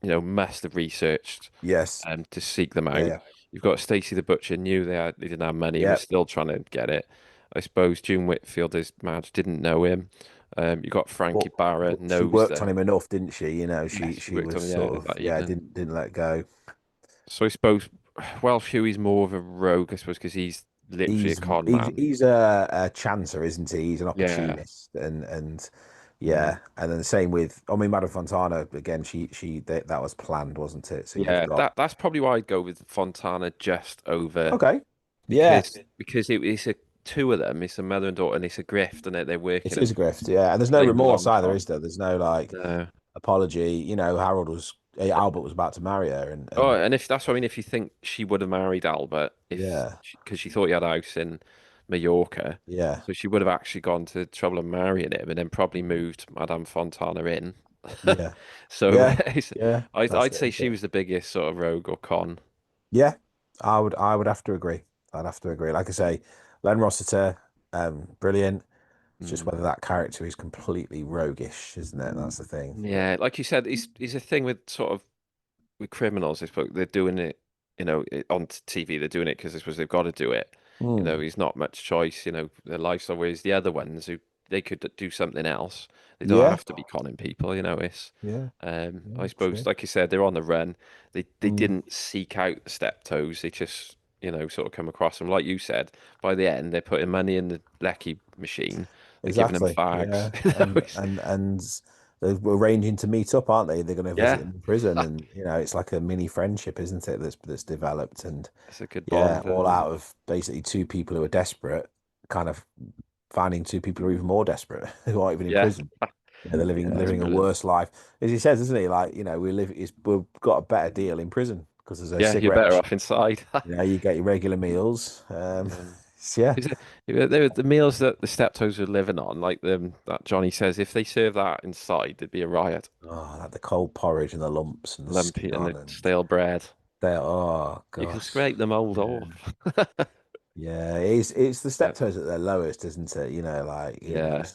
must have researched yes, to seek them out. yeah, You've got Stacey the Butcher knew they didn't have money, yeah. was still trying to get it. I suppose June Whitfield, as Madge, didn't know him. You got But, Frankie Barra, but she knows worked on them. him enough, didn't she? You know, Yes, she she worked was on, yeah, sort of that yeah, evening. didn't let go. So I suppose Welsh Huey's more of a rogue, I suppose, because he's literally a He's con he's man. he's a chancer, isn't he? He's an Yeah. opportunist, and Mm. yeah, and then the same with. I mean, Madame Fontana again. That was planned, wasn't it? So you've Yeah, got that's probably why I'd go with Fontana just over okay, yeah. because it's a two of them, it's a mother and daughter, and it's a grift, and they're It working is them a grift, yeah, and there's no labelled remorse on either, con. is there? There's no like No. apology. You know, Albert was about to marry her, Oh, and and if that's what I mean, if you think she would have married Albert if yeah, because she thought he had a house in Mallorca, yeah, so she would have actually gone to trouble of marrying him, and then probably moved Madame Fontana in. yeah, So yeah, yeah. That's I'd it, say isn't she it? was the biggest sort of rogue or con. Yeah, I would have to agree. I'd have to agree. Like I say, Len Rossiter, brilliant. It's just Mm. whether that character is completely roguish, isn't it? That's the thing. But Yeah, like you said, it's a thing with sort of with criminals. I suppose they're doing it, on TV. They're doing it because I suppose they've got to do it. hmm, He's not much choice. Their lifestyle. Whereas the other ones who they could do something else. They don't yeah, have to be conning people. yeah, yeah, I suppose, true. like you said, they're on the run. They Mm, didn't seek out the steptoes. They just sort of come across them. Like you said, by the end they're putting money in the lecky machine. They're giving them exactly. fags. Yeah, and they're arranging to meet up, aren't they? They're going to visit Yeah, him in prison, and it's like a mini friendship, isn't it? That's developed, and it's a good yeah, bond. all out of basically two people who are desperate, kind of finding two people who are even more desperate who aren't even in Yeah, prison. They're living yeah, it's living a brilliant. worse life, as he says, isn't he? Like we've got a better deal in prison because there's a Yeah, you're cigarette better machine. off inside. You get your regular meals. Yeah. Yeah, Because they were the meals that the steptoes were living on, like that Johnny says, if they serve that inside, there'd be a riot. oh, like the cold porridge and the lumps and the Lumpy skin and on, the and stale bread. they oh You can gosh, scrape the mold yeah, off. yeah. It's the Yeah, steptoes at their lowest, isn't it? yeah.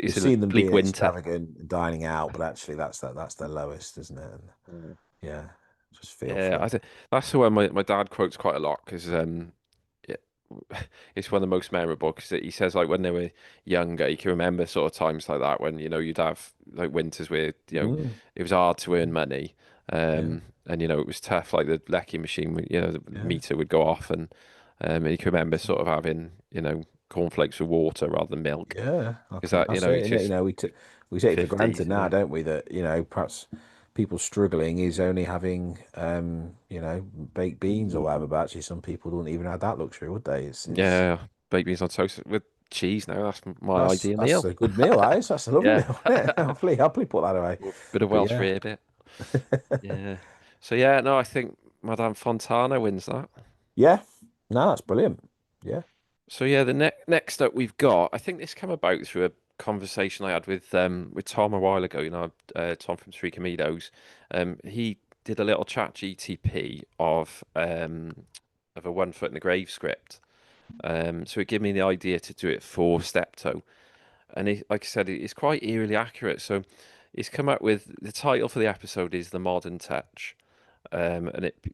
We've It's a seen them bleak being winter. extravagant and dining out, but actually that's their lowest, isn't it? And Mm. yeah, just feel for Yeah, I them. think that's the one my dad quotes quite a lot because yeah, it's one of the most memorable because he says like when they were younger, you can remember sort of times like that when you'd have like winters where Mm, it was hard to earn money, yeah, and it was tough. Like the lecky machine, the yeah, meter would go off, and you can remember sort of having cornflakes with water rather than milk yeah. because that That's it. it's Innit? just We take it for granted fifties, now, don't we? That perhaps people struggling is only having baked beans or whatever. But actually, some people don't even have that luxury, would they? It's Yeah, baked beans on toast with cheese. Now that's my ideal that's meal. a good meal, that is. That's a lovely Yeah. meal, isn't it? Happily put that away. Bit of But Welsh yeah. rarebit. Yeah. So yeah, no, I think Madame Fontana wins that. Yeah. No, that's brilliant. Yeah. So yeah, the next up we've got, I think this came about through a conversation I had with Tom a while ago. Tom from Three Comedos. He did a little chat GTP of a One Foot in the Grave script. So it gave me the idea to do it for Steptoe. And like I said, it's quite eerily accurate. So it's come up with the title for the episode is The Modern Touch,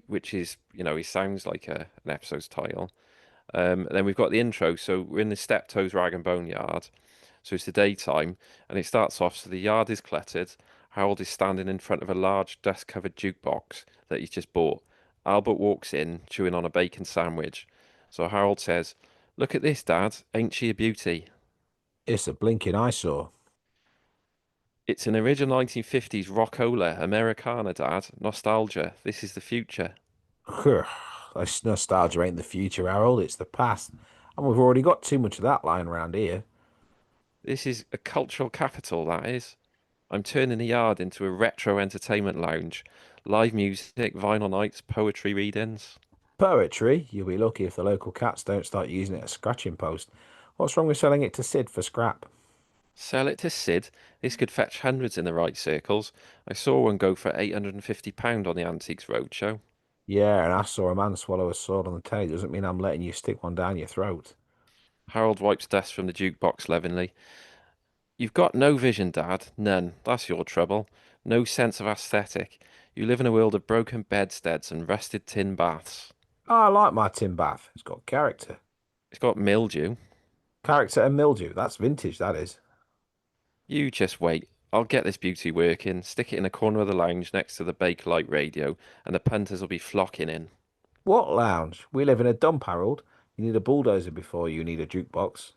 which is it sounds like an episode's title. And then we've got the intro. So we're in the Steptoe's Rag and Bone Yard. So it's the daytime, and it starts off. So the yard is cluttered. Harold is standing in front of a large dust-covered jukebox that he's just bought. Albert walks in, chewing on a bacon sandwich. So Harold says, "Look at this, Dad. Ain't she a beauty?" It's a blinking eyesore. It's an original 1950s rockola Americana, Dad. Nostalgia. This is the future. nostalgia ain't the future, Harold. It's the past, and we've already got too much of that lying around here. This is a cultural capital, that is. I'm turning the yard into a retro entertainment lounge. Live music, vinyl nights, poetry readings. Poetry, you'll be lucky if the local cats don't start using it as scratching post. What's wrong with selling it to Sid for scrap? Sell it to Sid. This could fetch hundreds in the right circles. I saw one go for £850 on the Antiques Roadshow. Yeah, and I saw a man swallow a sword on the telly. Doesn't mean I'm letting you stick one down your throat. Harold wipes dust from the jukebox lovingly. You've got no vision, Dad. None. That's your trouble. No sense of aesthetic. You live in a world of broken bedsteads and rusted tin baths. Oh, I like my tin bath. It's got character. It's got mildew. Character and mildew. That's vintage, that is. You just wait. I'll get this beauty working, stick it in a corner of the lounge next to the Bakelite radio, and the punters will be flocking in. What lounge? We live in a dump, Harold. You need a bulldozer before you need a jukebox.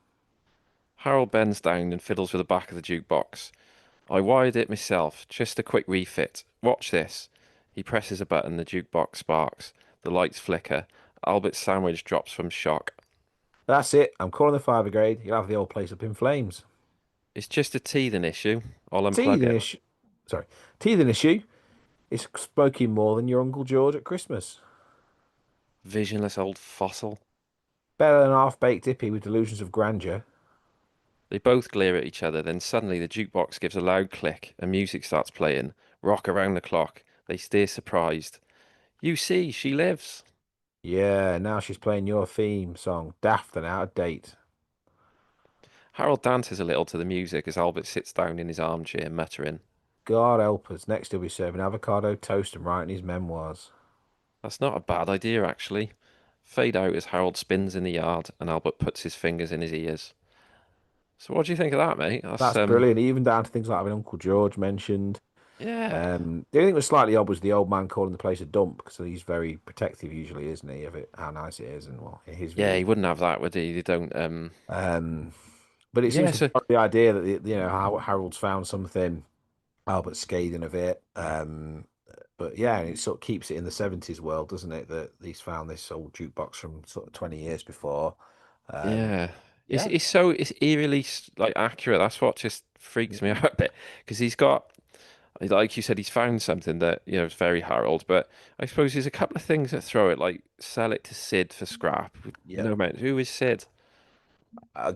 Harold bends down and fiddles with the back of the jukebox. I wired it myself, just a quick refit. Watch this. He presses a button, the jukebox sparks. The lights flicker. Albert's sandwich drops from shock. That's it. I'm calling the fire brigade. You'll have the old place up in flames. It's just a teething issue. I'll unplug Teething it. issue. Sorry. Teething issue. It's smoking more than your Uncle George at Christmas. Visionless old fossil. Better than half-baked hippie with delusions of grandeur. They both glare at each other, then suddenly the jukebox gives a loud click and music starts playing. Rock around the clock. They stare surprised. You see, she lives. Yeah, now she's playing your theme song, daft and out of date. Harold dances a little to the music as Albert sits down in his armchair, muttering. God help us. Next he'll be serving avocado toast and writing his memoirs. That's not a bad idea, actually. Fade out as Harold spins in the yard and Albert puts his fingers in his ears. So what do you think of that, mate? That's brilliant. Even down to things like having Uncle George mentioned. Yeah. The only thing that was slightly odd was the old man calling the place a dump because he's very protective usually, isn't he, of it, how nice it is, and well, in his view. Yeah, he wouldn't have that, would he? They don't. But it Yeah, seems to so be the idea that how Harold's found something, Albert's scathing of it. But yeah, it sort of keeps it in the 70s world, doesn't it? That he's found this old jukebox from sort of 20 years before. yeah, Yeah. it's eerily like accurate. That's what just freaks me out a bit because he's got, like you said, he's found something that is very Harold. But I suppose there's a couple of things that throw it, like sell it to Sid for scrap. Yeah. No man, who is Sid?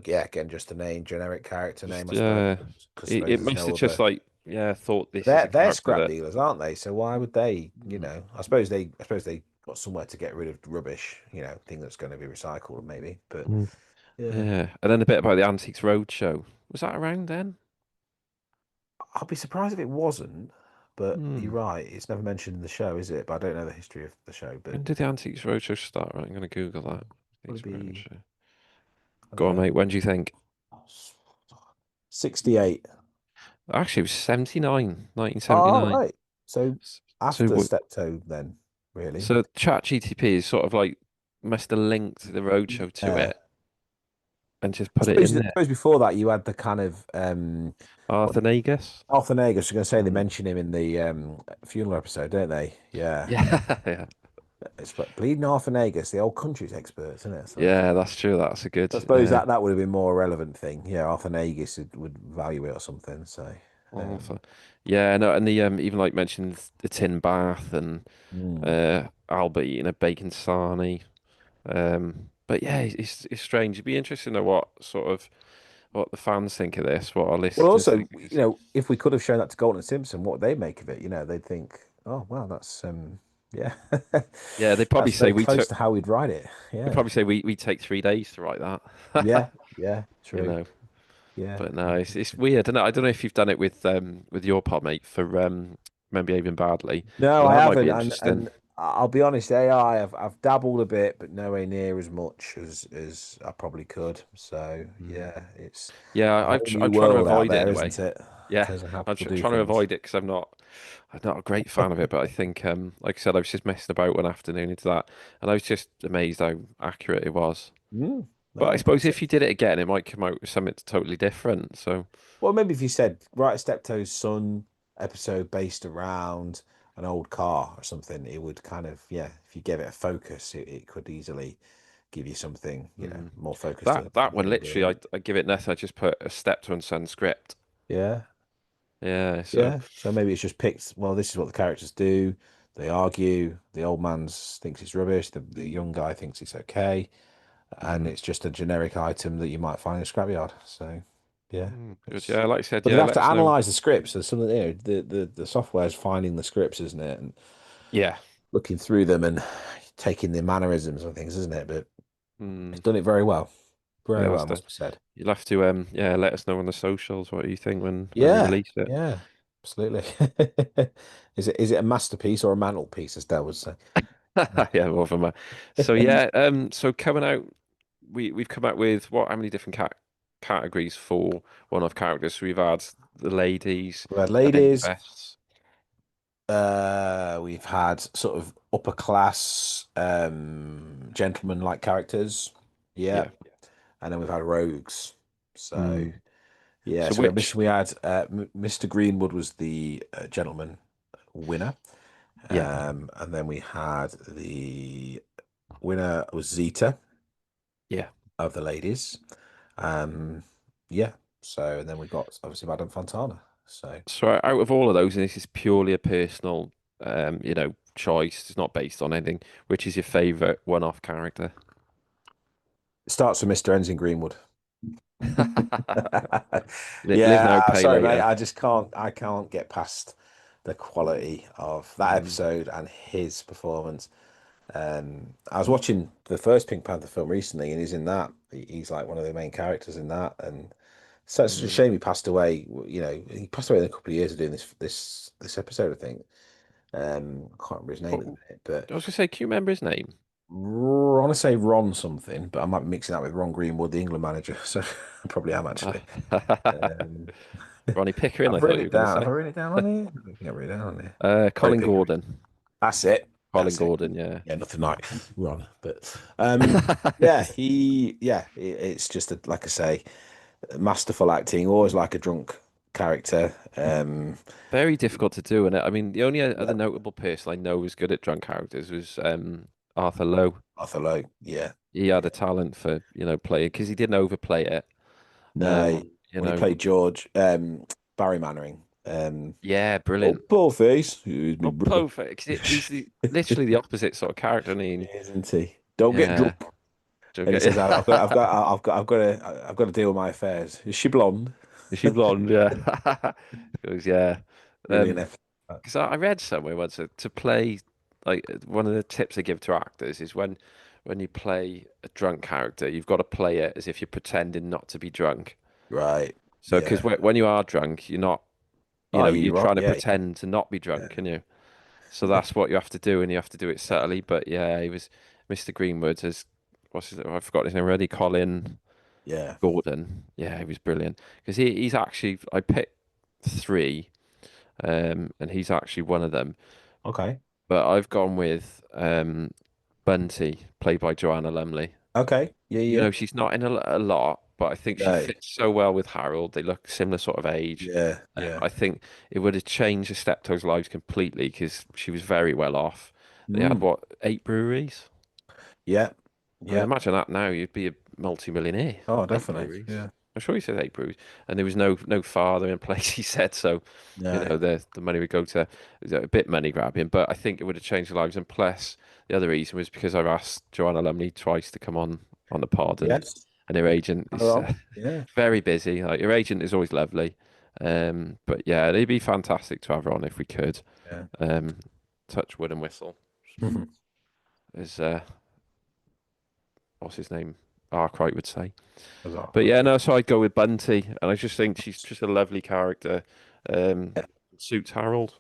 Yeah, again, just a name, generic character name, I Yeah, suppose. 'Cause I it suppose there's must no have just other. thought this is a They're character scrap that. dealers, aren't they? So why would they? I suppose they got somewhere to get rid of rubbish, thing that's going to be recycled, maybe. But yeah, Yeah, and then a bit about the Antiques Roadshow. Was that around then? I'll be surprised if it wasn't. But you're Hmm. right; it's never mentioned in the show, is it? But I don't know the history of the show. But When did the Antiques Roadshow start? Right, I'm going to Google that. would it Antiques be? Roadshow. I Go don't on, know. mate. When do you think? 68. Actually, it was 79, Oh, 1979. right. So So, after Steptoe, then really. so ChatGTP is sort of like must have linked the Roadshow to Uh, it and just I put it suppose, in I there. suppose before that you had the kind of what Arthur Nagus. Arthur Nagus. I was going to say they Mm. mention him in the funeral episode, don't they? Yeah. Yeah, yeah, It's like bleeding Arthur Nagus, the old country's experts, isn't it? So yeah. That's true. That's a good. I suppose that would have been more relevant thing. Yeah, Arthur Nagus would value it or something. So Arthur. Yeah, no, and the even like mentioned the tin bath and mm. Albert eating a bacon sarnie. But yeah, it's strange. It'd be interesting to know what the fans think of this, what our Well, listeners also, think. 'Cause- if we could have shown that to Galton and Simpson, what would they make of it? They'd think, oh wow, that's yeah, yeah, they probably that's say very we close took. to how we'd write it. They Yeah, probably say we take 3 days to write that. yeah, yeah, You true. know, Yeah. but no, it's weird. I don't know if you've done it with your pod mate for Men Behaving Badly, No, but I that might haven't, be and interesting. I'll be honest, AI, I've dabbled a bit, but nowhere near as much as I probably could. So Mm. yeah, it's Yeah, a whole new I'm trying to world out avoid it there, in a way. isn't it? In Yeah, terms of how I'm people do trying to things. avoid it because I'm not a great fan of it. But I think, like I said, I was just messing about one afternoon into that, and I was just amazed how accurate it was. Mm, But I no, suppose if you did it again, it might come out with something totally different. So, well, maybe if you said, right, Steptoe's son episode based around an old car or something, it would kind of, yeah, if you gave it a focus, it could easily give you something, more focused to That one, the idea. literally, I give it nothing. I just put a Steptoe and Son script. Yeah. Yeah, so Yeah. So maybe it's just picked, well, this is what the characters do. They argue. The old man thinks it's rubbish. The young guy thinks it's okay. And it's just a generic item that you might find in a scrapyard. So, yeah. good. Yeah, like I said, But they yeah, have let to us know. analyze the scripts. There's something there. The software's finding the scripts, isn't it? And Yeah. looking through them and taking the mannerisms and things, isn't it? But it's Mm, done it very well. Very yeah, well, that's the. must be said. You'll have to yeah, let us know on the socials what you think when you Yeah, release it. yeah, absolutely. Is it a masterpiece or a mantelpiece, as Dell would say? Yeah, more of a man. So yeah, so coming out, we've come out with how many different categories for one-off characters. So we've had the ladies, We've had and then your ladies. bests. We've had sort of upper class, gentleman like characters. Yeah. Yeah. And then we've had rogues. So Mm. yeah, So so which, we had Mr. Greenwood was the gentleman winner. yeah. And then we had the winner was Zeta Yeah. of the ladies. Um, yeah. So and then we got obviously Madame Fontana. So So out of all of those, and this is purely a personal, choice. It's not based on anything. Which is your favorite one-off character? it starts with Mr. Ensign Greenwood. Live Yeah, now, pay sorry, mate. later. I can't get past the quality of that Mm, episode and his performance. I was watching the first Pink Panther film recently, and he's in that. He's like one of the main characters in that, and so it's such a mm. shame he passed away. He passed away in a couple of years of doing this episode, I think. I can't remember his name at the Oh, minute, but I was gonna say, can you remember his name? I want to say Ron something, but I might be mixing that with Ron Greenwood, the England manager. So I probably am actually. Um, Ronnie Pickering, I I've thought written you were it gonna down. Have say. I written it down on here? I don't think I've written it down on here. Sorry, Colin Pickering. Gordon. That's it. Colin That's it. Gordon, yeah. Yeah, nothing like Ron, but it's just like I say, masterful acting. Always like a drunk character. Very difficult to do, and I mean, the only Yeah, other notable person I know was good at drunk characters was Arthur Lowe. Arthur Lowe. Yeah, He had a talent for, playing because he didn't overplay it. no, You when he know, played George, Barry Mannering. yeah, Oh, brilliant. poor face. Who's my Oh, brother? perfect. 'Cause he's literally the opposite sort of character. I mean, Isn't he? Don't get yeah. drunk. And he says, I've got to deal with my affairs. Is she blonde? Is she blonde? Yeah. Yeah. Brilliant effort. Because I read somewhere once that to play, like, one of the tips they give to actors is when you play a drunk character, you've got to play it as if you're pretending not to be drunk. Right. So, because Yeah. when you are drunk, you're not, Oh, you're you're right. trying to Yeah. pretend to not be drunk, Yeah. can you? So that's what you have to do, and you have to do it subtly. But yeah, he was Mr. Greenwood has I've forgotten his name already. Colin Yeah. Gordon. Yeah, he was brilliant because he's actually I picked three, and he's actually one of them. Okay. But I've gone with Bunty, played by Joanna Lumley. Okay. Yeah. Yeah. She's not in a lot, but I think she No. fits so well with Harold. They look similar sort of age. Yeah. Yeah. I think it would have changed the Steptoes' lives completely because she was very well off. They had Mm. what, 8 breweries? Yeah. I mean, Yeah. imagine that now. You'd be a multi-millionaire. Oh, 8 breweries. definitely. Yeah. I'm sure he said 8 breweries, and there was no father in place. He said so. No. The money would go to a bit money grabbing, but I think it would have changed their lives. And plus, the other reason was because I've asked Joanna Lumley twice to come on the pod, Yes. and her agent is Well, yeah. very busy. Like her agent is always lovely, but yeah, it'd be fantastic to have her on if we could. Yeah. Touch wood and whistle. Is what's his name? Arkwright would say. But yeah, no, so I'd go with Bunty, and I just think she's just a lovely character. Suits Harold.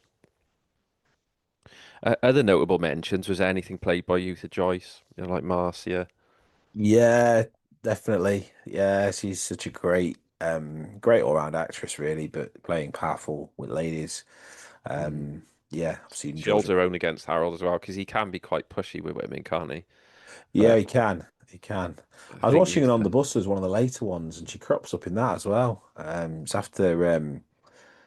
Other notable mentions was anything played by Uther Joyce, like Marcia. Yeah, definitely. Yeah, she's such a great all-round actress, really, but playing powerful with ladies. Yeah, I've seen She George. holds her own against Harold as well, because he can be quite pushy with women, can't he? Yeah, But he can. He can. I I was think watching it on the Uther. bus as one of the later ones, and she crops up in that as well. It's after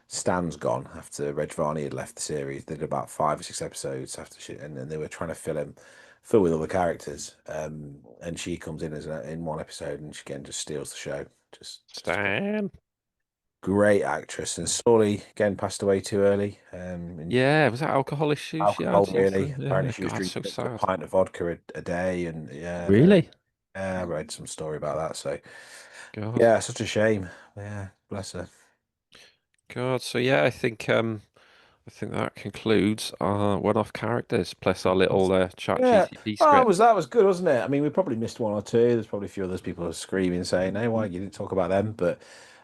Stan's gone after Reg Varney had left the series. They did about 5 or 6 episodes after she, and they were trying to fill with other characters. And she comes in in one episode, and she again just steals the show. Just Stan. great actress. And Sawley again passed away too early. Yeah, was that alcohol issue she Alcohol, had? really. Yeah, Apparently, she was God, so drinking up to a sad. pint of vodka a day, and Really? I read some story about that. So, God. yeah, such a shame. Yeah, bless her. God. So yeah, I think that concludes our one-off characters plus our little chat Yeah, GTP oh, script. that was good, wasn't it? I mean, we probably missed one or two. There's probably a few others people are screaming, saying, "Hey, why you didn't talk about them?" But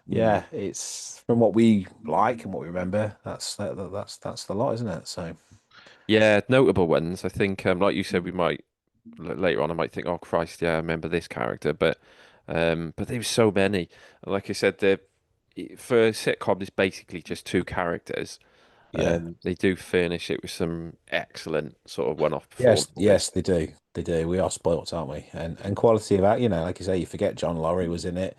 yeah, it's from what we like and what we remember. That's the lot, isn't it? So Yeah, notable ones. I think, like you said, we might later on. I might think, "Oh Christ, yeah, I remember this character," but there was so many. Like I said, for a sitcom, it's basically just two characters. yeah, They do furnish it with some excellent sort of one-off yes, performances. they do, they do. We are spoilt, aren't we? And quality of that, like you say, you forget John Laurie was in it.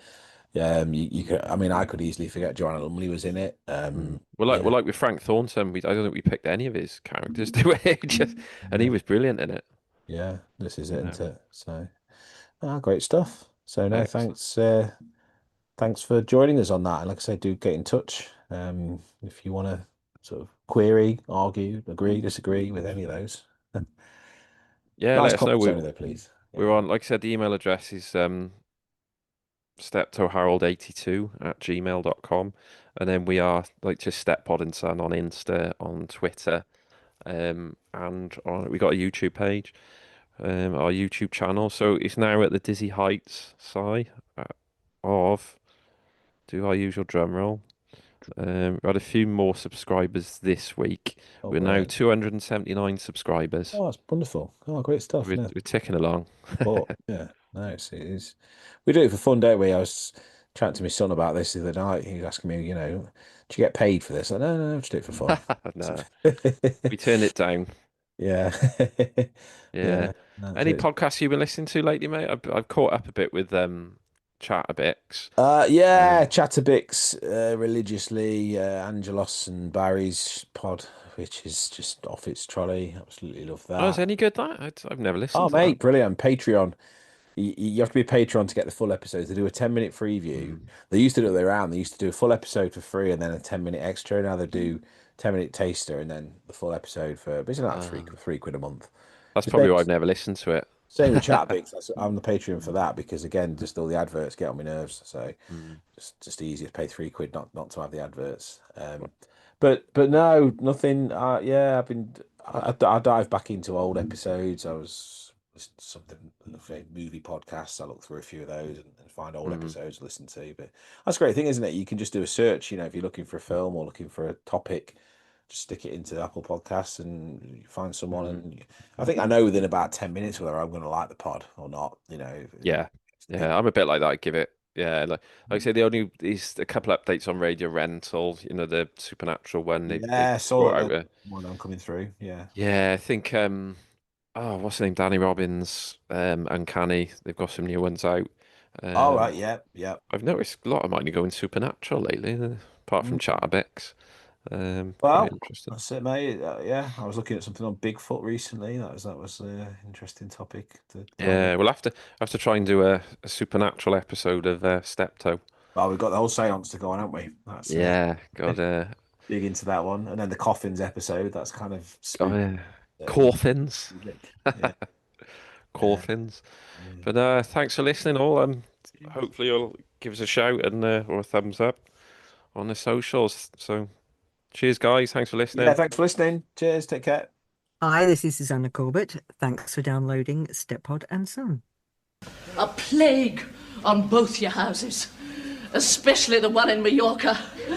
You could. I mean, I could easily forget Joanna Lumley was in it. Well, Yeah, like with Frank Thornton, I don't think we picked any of his characters, do we? And he yeah, was brilliant in it. yeah. This is it, Yeah. isn't it? So, great stuff. So, no, Excellent. thanks. Thanks for joining us on that. And like I say, do get in touch if you want to sort of query, argue, agree, disagree with any of those. Yeah, Nice let us know. comments only though, please. Yeah. We're on, like I said, the email address is steptoeharold82@gmail.com. And then we are like just Steppod and Son on Insta, on Twitter, we got a YouTube page, our YouTube channel. So it's now at the dizzy heights, of do our usual drum roll. We had a few more subscribers this week. Oh, We're now great. 279 subscribers. Oh, that's wonderful. Oh, great stuff. We're, No, we're ticking along. but yeah, nice. It is. We do it for fun, don't we? I was chatting to my son about this the other night. He was asking me, do you get paid for this? I no, no, just do it for fun. No, we turned it down. Yeah. Yeah. Yeah. No, Any podcasts you've been listening to lately, mate? I've caught up a bit with Chatterbix. yeah, Chatterbix religiously, Angelos and Barry's pod, which is just off its trolley. Absolutely love Oh, is that. it any good that? I've never Oh, listened to that. mate, brilliant. Patreon. You have to be a Patreon to get the full episodes. They do a 10-minute free view. They used to do it the way around. They used to do a full episode for free and then a 10-minute extra. Now they do 10-minute taster and then the full episode for basically like three quid a month. That's The probably same, why I've never listened to it. same with Chatbix. I'm the Patreon for that because again, just all the adverts get on my nerves. So just easier to pay 3 quid not to have the adverts. But no, nothing. Yeah, I dive back into old episodes. I was something movie podcasts. I look through a few of those and find old episodes to listen to. But that's a great thing, isn't it? You can just do a search. If you're looking for a film or looking for a topic, just stick it into Apple Podcasts and you find someone. And I think I know within about 10 minutes whether I'm going to like the pod or not. Yeah. Yeah, I'm a bit like that. I give it. Yeah, like I say, the only is a couple updates on Radio Rental. The Supernatural one. They Yeah, I saw brought that out one I'm coming through. Yeah. yeah, I think what's the name? Danny Robbins, Uncanny. They've got some new ones out. All right. Yeah. Yeah. I've noticed a lot of mine are going Supernatural lately, apart from Chatterbix. Quite Well, interesting. that's it, mate. Yeah, I was looking at something on Bigfoot recently. That was an interesting topic to dive in. Yeah, we'll have to try and do a Supernatural episode of Steptoe. Well, we've got the whole seance to go on, haven't we? That's Yeah, God, big into that one, and then the coffins episode. That's kind of spooky. coffins, Yeah. coffins. Yeah. But thanks for listening, all. Hopefully you'll give us a shout and or a thumbs up on the socials. So, cheers, guys. Thanks for listening. Yeah, thanks for listening. Cheers. Take care. Hi, this is Susanna Corbett. Thanks for downloading Stepod and Son. A plague on both your houses, especially the one in Mallorca.